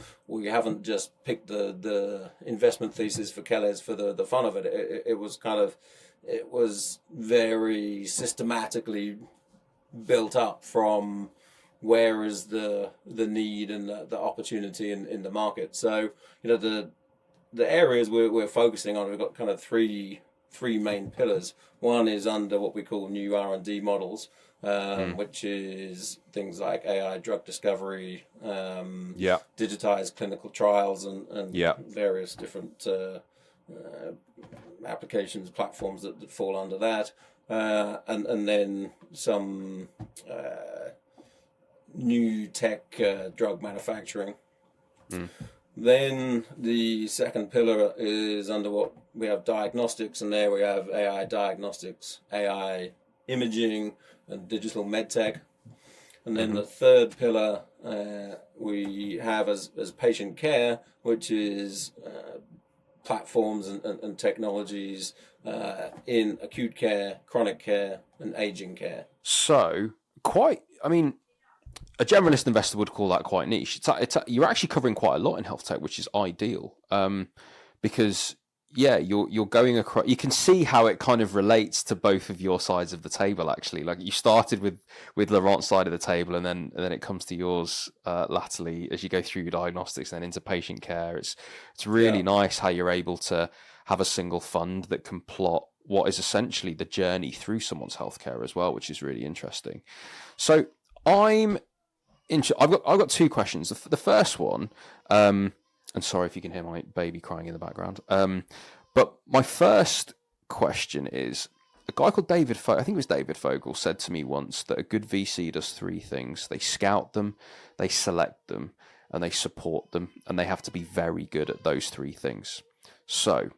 just picked the investment thesis for KELES for the fun of it. It was very systematically built up from where is the need and the opportunity in the market. So the areas we're focusing on, we've got kind of three main pillars. One is under what we call new R&D models, which is things like AI drug discovery, digitized clinical trials, and various different applications, platforms that fall under that, and then some new tech drug manufacturing. Then the second pillar is under what we have diagnostics, and there we have AI diagnostics, AI imaging, and digital medtech. And then the third pillar we have as patient care, which is platforms and technologies in acute care, chronic care, and aging care. So, a generalist investor would call that quite niche. You're actually covering quite a lot in health tech, which is ideal, because you're going across. You can see how it kind of relates to both of your sides of the table. Actually, like you started with Laurent's side of the table, and then it comes to yours latterly as you go through your diagnostics, then into patient care. It's really nice how you're able to have a single fund that can plot what is essentially the journey through someone's healthcare as well, which is really interesting. So I've got two questions. The first one, and sorry if you can hear my baby crying in the background, but my first question is, a guy called I think it was David Fogel, said to me once that a good VC does three things. They scout them, they select them, and they support them, and they have to be very good at those three things. So,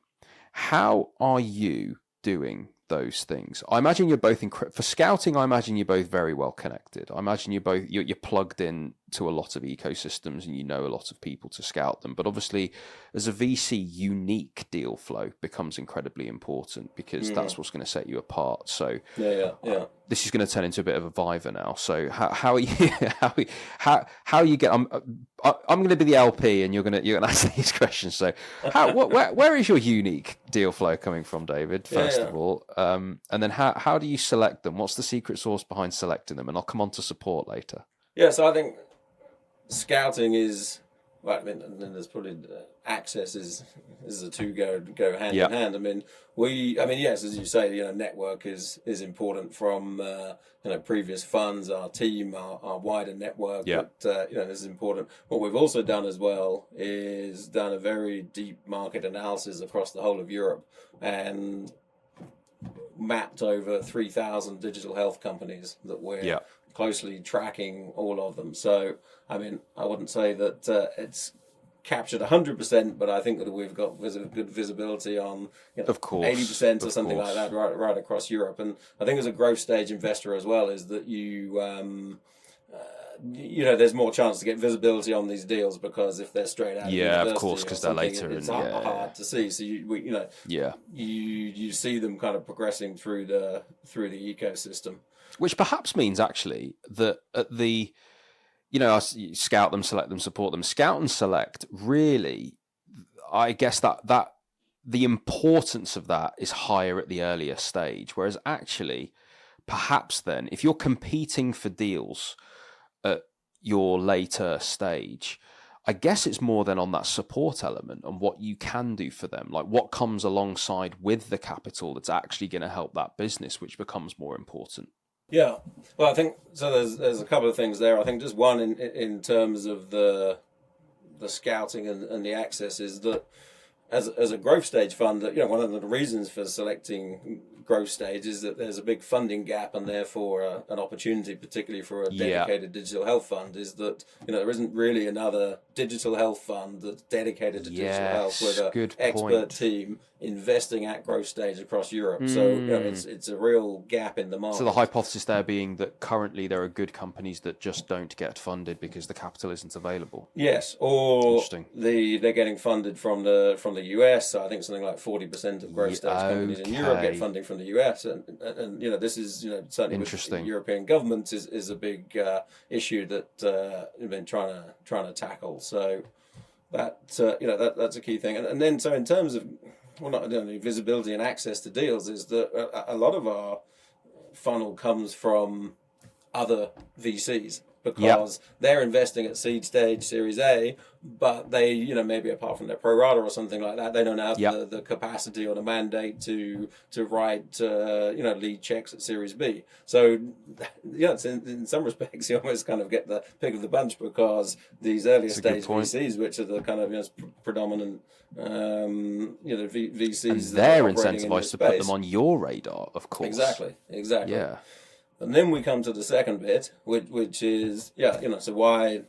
how are you doing those things? I imagine you're both for scouting. I imagine you're both very well connected. I imagine you're plugged in to a lot of ecosystems and you know a lot of people to scout them. But obviously, as a VC, unique deal flow becomes incredibly important, because that's what's going to set you apart. So this is going to turn into a bit of a Viva now. So how are you? how you get? I'm going to be the LP, and you're going to ask these questions. So where is your unique deal flow coming from, David? First of all, and then how do you select them? What's the secret sauce behind selecting them? And I'll come on to support later. Yeah, so I think scouting is, well, I mean, and then there's probably access is the two go hand in hand. I mean, yes, as you say, network is important from previous funds, our team, our wider network. But this is important. What we've also done as well is done a very deep market analysis across the whole of Europe and mapped over 3,000 digital health companies that we're closely tracking, all of them. So, I mean, I wouldn't say that it's captured 100%, but I think that we've got good visibility on, of course, 80% or something like that, right across Europe. And I think as a growth stage investor as well, is that you there's more chance to get visibility on these deals, because if they're straight out of university, of course, because they're later, it's hard to see. So you see them kind of progressing through the ecosystem, which perhaps means actually that at the scout them, select them, support them. Scout and select, really, I guess that the importance of that is higher at the earlier stage, whereas actually, perhaps then, if you're competing for deals at your later stage, I guess it's more than on that support element and what you can do for them, like what comes alongside with the capital that's actually going to help that business, which becomes more important. Yeah. Well, I think so. There's a couple of things there. I think just one in terms of the scouting and the access is that as a growth stage fund, that one of the reasons for selecting growth stage is that there's a big funding gap, and therefore an opportunity, particularly for a dedicated digital health fund, is that there isn't really another digital health fund that's dedicated to digital health with an expert team investing at growth stage across Europe. So it's a real gap in the market. So the hypothesis there being that currently there are good companies that just don't get funded because the capital isn't available. Yes, or they're getting funded from the US. So I think something like 40% of growth stage companies in Europe get funding from the US, and this is certainly with European governments is a big issue that we've been trying to tackle. So that that's a key thing, and then so in terms of not only visibility and access to deals, is that a lot of our funnel comes from other VCs, because they're investing at seed stage, Series A, but they, maybe apart from their pro rata or something like that, they don't have the capacity or the mandate to write, lead checks at Series B. So, it's in some respects, you almost kind of get the pick of the bunch, because these earlier stage VCs, which are the kind of predominant, VCs, and they're incentivized to put them on your radar, of course. Exactly. Yeah. And then we come to the second bit, which is so why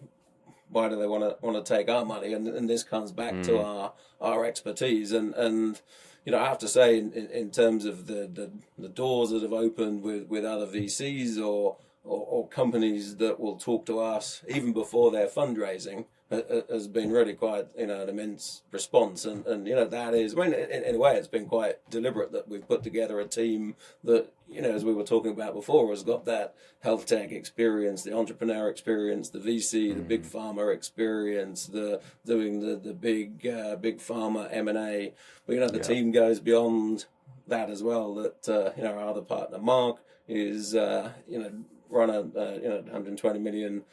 do they want to take our money? And this comes back to our expertise, and I have to say in terms of the doors that have opened with other VCs or companies that will talk to us even before their fundraising, has been really quite an immense response, and that is in a way it's been quite deliberate that we've put together a team that as we were talking about before, has got that health tech experience, the entrepreneur experience, the VC, the big pharma experience, the doing the big pharma M&A, but the team goes beyond that as well. That our other partner Mark is run a 120 million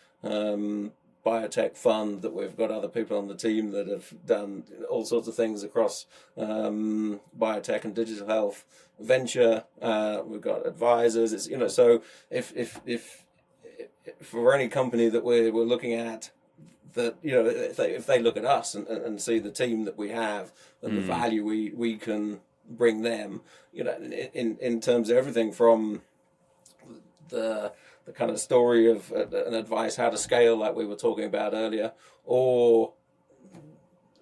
biotech fund, that we've got other people on the team that have done all sorts of things across biotech and digital health venture. We've got advisors. It's so if for any company that we're looking at, that if they look at us and see the team that we have and the value we can bring them, in terms of everything from the kind of story of an advice how to scale, like we were talking about earlier, or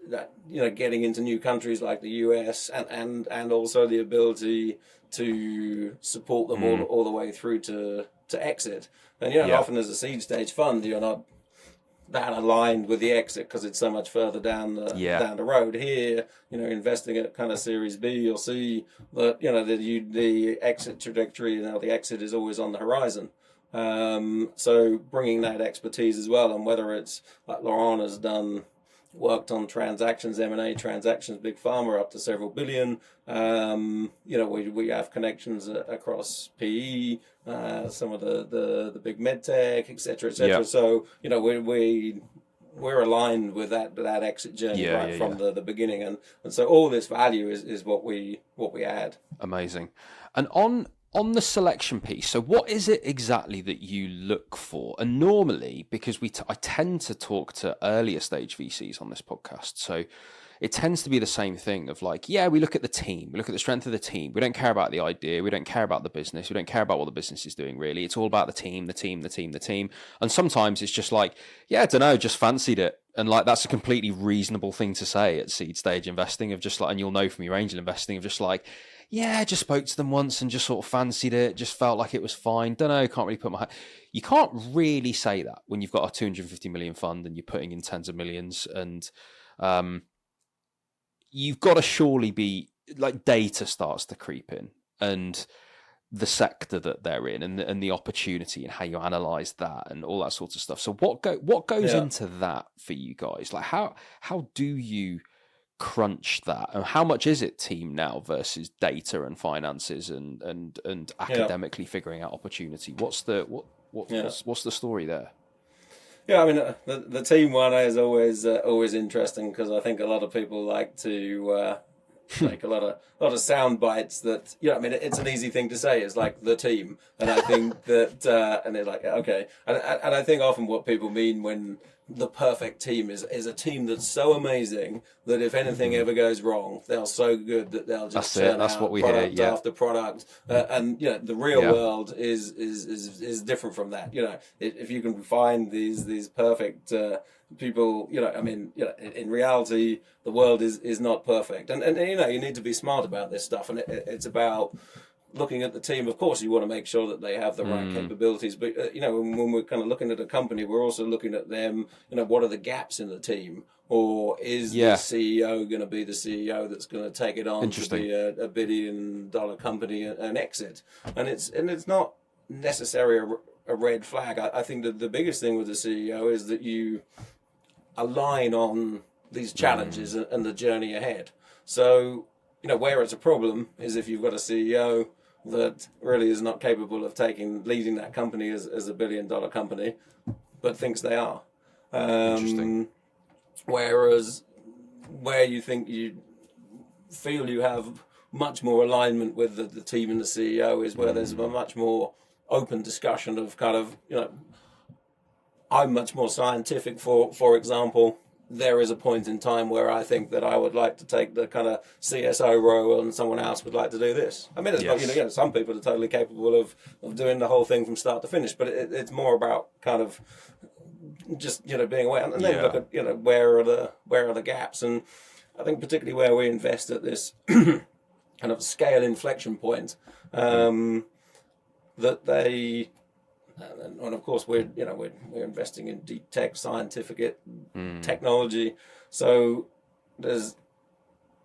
that getting into new countries like the US, and also the ability to support them all the way through to exit. And often as a seed stage fund, you're not that aligned with the exit because it's so much further down the road. Here, investing at kind of Series B or C, that the exit trajectory, the exit is always on the horizon. So bringing that expertise as well, and whether it's like Laurent has worked on transactions, M&A transactions, big pharma up to several billion. We have connections across PE, some of the big medtech, et cetera, et cetera. So we're aligned with that exit journey from the beginning, and so all this value is what we add. Amazing. And on the selection piece, so what is it exactly that you look for? And normally, because I tend to talk to earlier stage VCs on this podcast, so it tends to be the same thing of like, we look at the team, we look at the strength of the team. We don't care about the idea, we don't care about the business, we don't care about what the business is doing really. It's all about the team. And sometimes it's just like, I don't know, just fancied it. And like, that's a completely reasonable thing to say at seed stage investing, of just like, and you'll know from your angel investing, of just like, I just spoke to them once and just sort of fancied it, just felt like it was fine. Don't know, can't really put my... You can't really say that when you've got a 250 million fund and you're putting in tens of millions, and you've got to surely be... Like, data starts to creep in, and the sector that they're in, and the opportunity, and how you analyse that, and all that sort of stuff. So what goes into that for you guys? Like, how do you crunch that, and how much is it team now versus data and finances and academically figuring out opportunity? What's the story there? I mean, the team one is always interesting, because I think a lot of people like to like a lot of sound bites that, I mean, it's an easy thing to say. It's like the team, and I think that and they're like, okay, and I think often what people mean when the perfect team is a team that's so amazing that if anything ever goes wrong, they're so good that they'll just churn out what we product hear, after product, and the real world is different from that. If you can find these perfect people, I mean, in reality, the world is not perfect, and you need to be smart about this stuff, and it's about looking at the team. Of course, you want to make sure that they have the right capabilities, but when we're kind of looking at a company, we're also looking at them. What are the gaps in the team, or is the CEO going to be the CEO that's going to take it on to be a $1 billion company and exit? And it's not necessarily a red flag. I think that the biggest thing with the CEO is that you align on these challenges and the journey ahead. So where it's a problem is if you've got a CEO that really is not capable of leading that company as a $1 billion company, but thinks they are. Interesting. Whereas where you think you feel you have much more alignment with the team and the CEO is where there's a much more open discussion of kind of, I'm much more scientific, for example. There is a point in time where I think that I would like to take the kind of CSO role and someone else would like to do this. I mean, some people are totally capable of doing the whole thing from start to finish, but it's more about kind of just, being aware. And then look at, where are the gaps? And I think particularly where we invest at this kind of scale inflection point, that they... And of course, we're investing in deep tech, scientific technology. So there's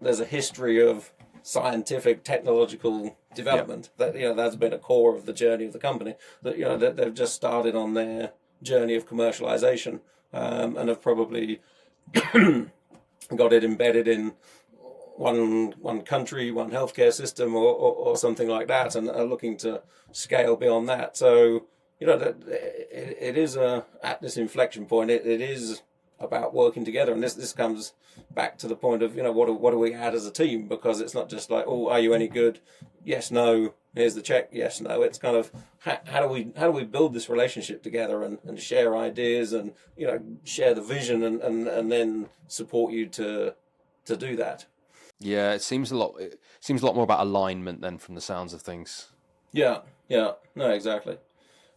a history of scientific technological development that that's been a core of the journey of the company. That they've just started on their journey of commercialization, and have probably got it embedded in one country, one healthcare system, or something like that, and are looking to scale beyond that. So. That it is at this inflection point. It is about working together, and this comes back to the point of what do we add as a team, because it's not just like, oh, are you any good? Yes, no. Here's the check. Yes, no. It's kind of how do we build this relationship together and share ideas and share the vision and then support you to do that. Yeah, it seems a lot more about alignment than from the sounds of things. Yeah. No, exactly.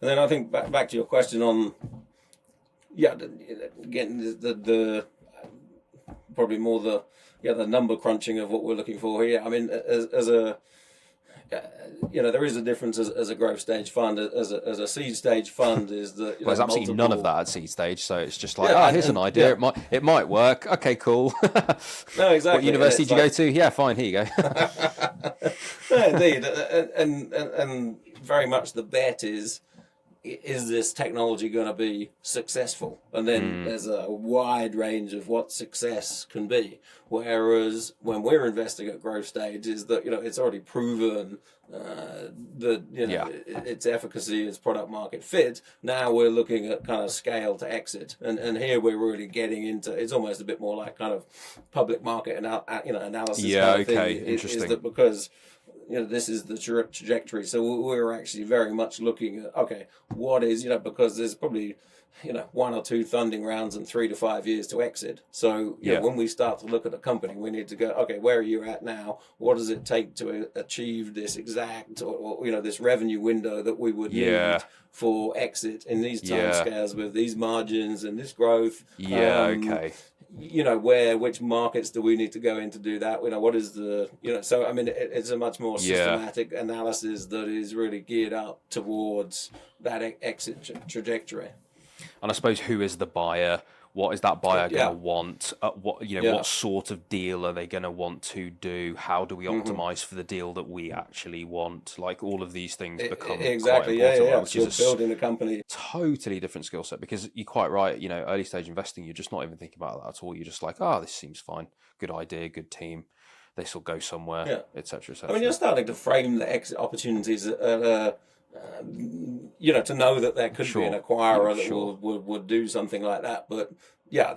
And then I think back to your question on, again, the probably more the number crunching of what we're looking for here. I mean, as a, there is a difference as a growth stage fund, as a seed stage fund is that there's absolutely none of that at seed stage. So it's just like, here's an idea. It might work. Okay, cool. No, exactly. What university did you go to? Yeah, fine. Here you go. No, indeed, and very much the bet is this technology going to be successful? And then there's a wide range of what success can be. Whereas when we're investing at growth stage is that, it's already proven that, its efficacy, its product market fit. Now we're looking at kind of scale to exit. And here we're really getting into, it's almost a bit more like kind of public market analysis. Yeah, kind of okay, thing. interesting. Is that because... this is the trajectory. So we're actually very much looking at, okay, what is, because there's probably, 1 or 2 funding rounds and 3 to 5 years to exit. So when we start to look at a company, we need to go, okay, where are you at now? What does it take to achieve this exact, or this revenue window that we would need for exit in these timescales with these margins and this growth? Okay. Which markets do we need to go in to do that? What is the, so, I mean, it's a much more systematic analysis that is really geared up towards that exit trajectory. And I suppose, who is the buyer? What is that buyer going to want? What sort of deal are they going to want to do? How do we optimize for the deal that we actually want? Like, all of these things become exactly quite important, which is building a company. Totally different skill set, because you're quite right. Early stage investing, you're just not even thinking about that at all. You're just like, this seems fine, good idea, good team. This will go somewhere, etc. I mean, you're starting to frame the exit opportunities at to know that there could be an acquarer that would do something like that. But,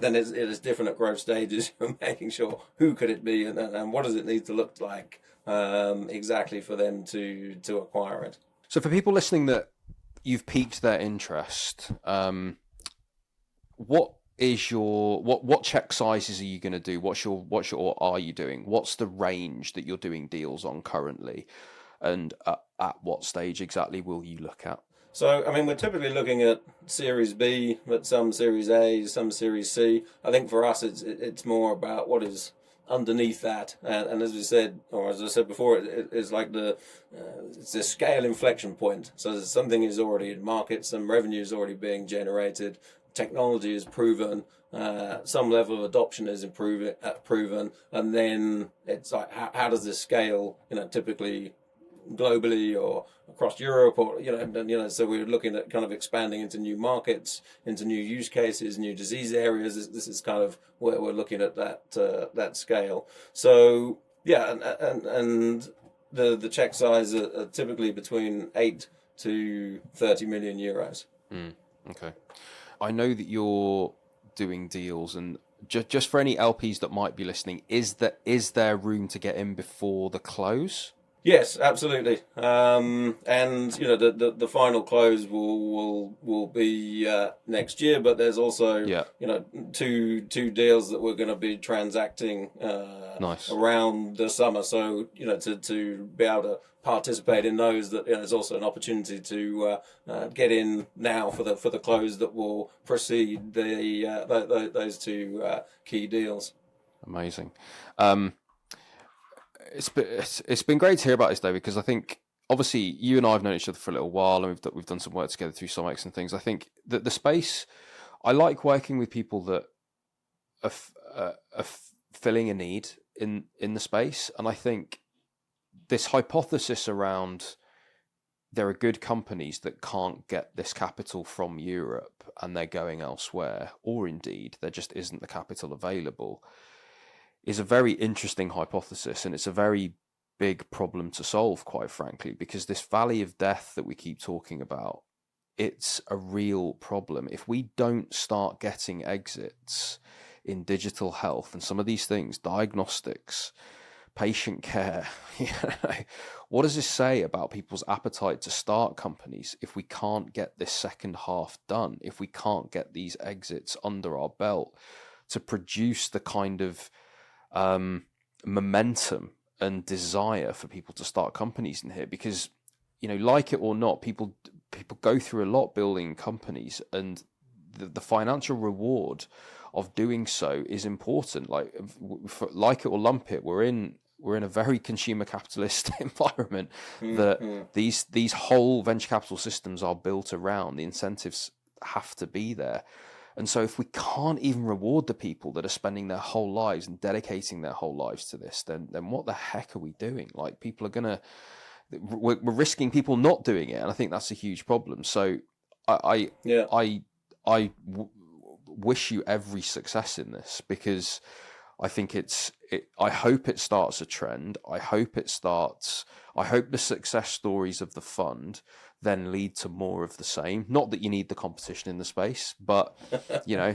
then it is different at growth stages. You're making sure who could it be and what does it need to look like exactly for them to acquire it. So for people listening that you've piqued their interest, what check sizes are you going to do? Or are you doing? What's the range that you're doing deals on currently, and at what stage exactly will you look at? So, I mean, we're typically looking at Series B, but some Series A, some Series C. I think for us, it's more about what is underneath that, and as we said, or as I said before, it's like it's a scale inflection point. So something is already in market, some revenue is already being generated, technology is proven, some level of adoption is proven, and then it's like how does this scale? Typically globally or across Europe, or so we're looking at kind of expanding into new markets, into new use cases, new disease areas. This is kind of where we're looking at that scale. So and the check size are typically between 8 to 30 million euros. Okay, I know that you're doing deals, and just for any LPs that might be listening, is there room to get in before the close? Yes, absolutely. And the final close will be next year, but there's also two deals that we're going to be transacting around the summer. So to be able to participate in those, that there's also an opportunity to get in now for the close that will precede those two key deals. Amazing. It's been great to hear about this, though, because I think obviously you and I have known each other for a little while, and we've done some work together through SomX and things. I think that the space, I like working with people that are filling a need in the space, and I think this hypothesis around there are good companies that can't get this capital from Europe and they're going elsewhere, or indeed there just isn't the capital available, is a very interesting hypothesis, and it's a very big problem to solve, quite frankly, because this valley of death that we keep talking about, it's a real problem. If we don't start getting exits in digital health and some of these things, diagnostics, patient care, what does this say about people's appetite to start companies if we can't get this second half done, if we can't get these exits under our belt to produce the kind of momentum and desire for people to start companies in here? Because like it or not, people go through a lot building companies, and the financial reward of doing so is important. Like it or lump it, we're in a very consumer capitalist environment that these whole venture capital systems are built around. The incentives have to be there. And so if we can't even reward the people that are spending their whole lives and dedicating their whole lives to this, then what the heck are we doing? Like, we're risking people not doing it. And I think that's a huge problem. So I wish you every success in this, because I think I hope it starts a trend. I hope the success stories of the fund then lead to more of the same. Not that you need the competition in the space, but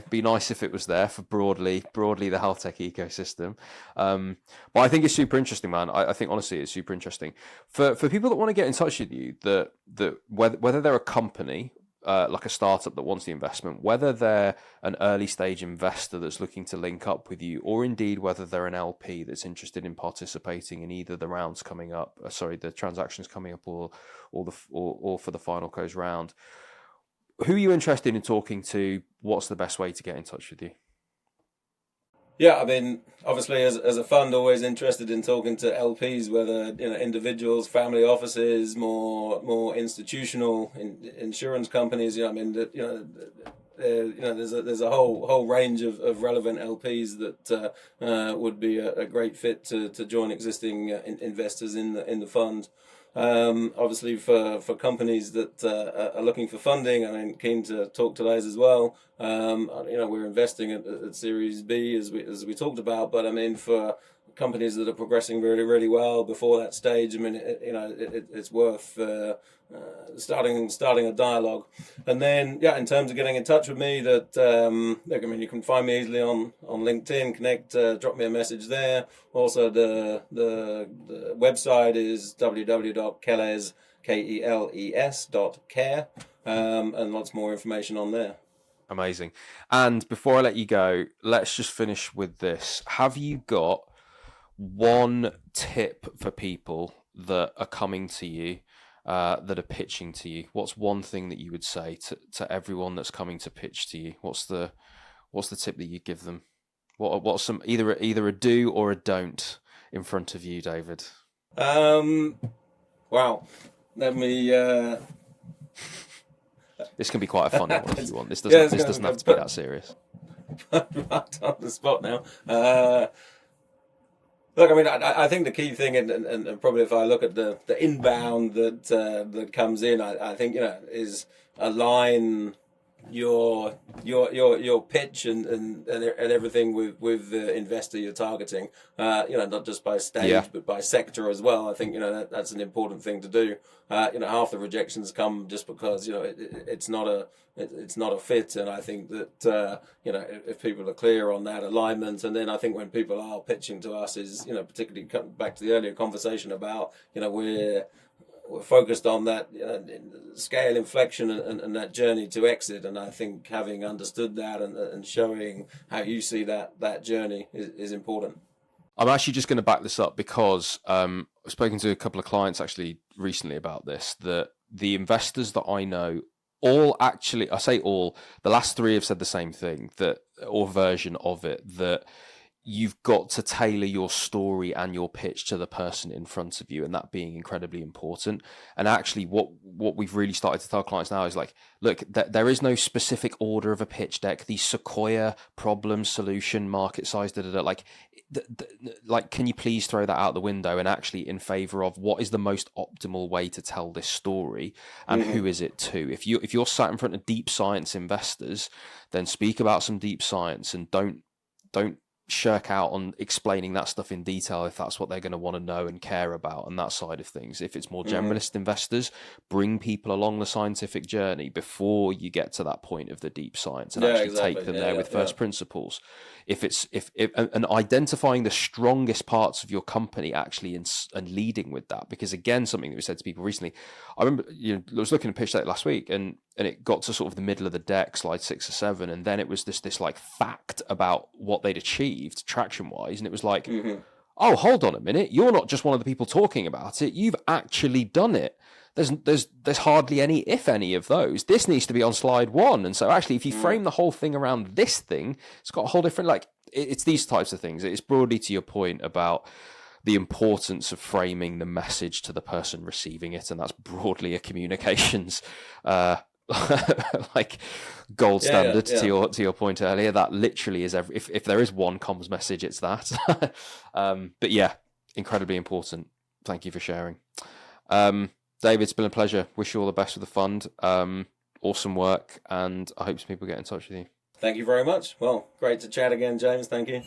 be nice if it was there for broadly the health tech ecosystem. But I think it's super interesting, man. I think honestly it's super interesting for people that want to get in touch with you. That whether they're a company, like a startup that wants the investment, whether they're an early stage investor that's looking to link up with you, or indeed whether they're an LP that's interested in participating in either the rounds coming up, the transactions coming up, or for the final close round. Who are you interested in talking to? What's the best way to get in touch with you? Yeah, I mean, obviously, as a fund, always interested in talking to LPs, whether individuals, family offices, more institutional insurance companies. There's a whole range of relevant LPs that would be a great fit to join existing investors in the fund. Obviously, for companies that are looking for funding, I mean, keen to talk to those as well. We're investing at Series B as we talked about, but I mean, for companies that are progressing really, really well before that stage, I mean, it's worth starting a dialogue. And then, yeah, in terms of getting in touch with me, look, I mean, you can find me easily on LinkedIn, connect, drop me a message there. Also, the website is www.keles, KELES.care, and lots more information on there. Amazing. And before I let you go, let's just finish with this. Have you got one tip for people that are coming to you, that are pitching to you? What's one thing that you would say to everyone that's coming to pitch to you? What's the tip that you give them? What's some either a do or a don't in front of you, David? Wow. Let me. This can be quite a fun one if you want. This doesn't have to be that serious. Right on the spot now. Look, I mean, I think the key thing, and probably if I look at the inbound that comes in, I think, is align your pitch and everything with the investor you're targeting. Not just by stage, but by sector as well. I think that's an important thing to do. Half the rejections come just because it's not a fit, and I think that if people are clear on that alignment, and then I think when people are pitching to us is particularly back to the earlier conversation about we're focused on that scale inflection and that journey to exit, and I think having understood that and showing how you see that journey is important. I'm actually just going to back this up because I've spoken to a couple of clients actually recently about this, that the investors that I know I say all, the last three have said the same thing, or version of it, that you've got to tailor your story and your pitch to the person in front of you, and that being incredibly important. And actually what we've really started to tell clients now is like, look, there is no specific order of a pitch deck. The Sequoia problem, solution, market size, like, can you please throw that out the window and actually in favor of what is the most optimal way to tell this story, and who is it to? If you're sat in front of deep science investors, then speak about some deep science, and don't shirk out on explaining that stuff in detail if that's what they're going to want to know and care about, and that side of things. If it's more generalist investors, bring people along the scientific journey before you get to that point of the deep science, and take them there with first principles. If and identifying the strongest parts of your company actually and leading with that, because again, something that we said to people recently, I remember I was looking at pitch deck last week, and it got to sort of the middle of the deck, slide 6 or 7, and then it was this like fact about what they'd achieved traction wise, and it was like, oh, hold on a minute, you're not just one of the people talking about it, you've actually done it. There's hardly any, if any, of those. This needs to be on slide 1, and so actually, if you frame the whole thing around this thing, it's got a whole different, like, it's these types of things. It's broadly to your point about the importance of framing the message to the person receiving it, and that's broadly a communications like gold standard. To your point earlier, that literally is if there is one comms message, it's that. But yeah, incredibly important. Thank you for sharing. David, it's been a pleasure. Wish you all the best with the fund. Awesome work, and I hope some people get in touch with you. Thank you very much. Well, great to chat again, James. Thank you.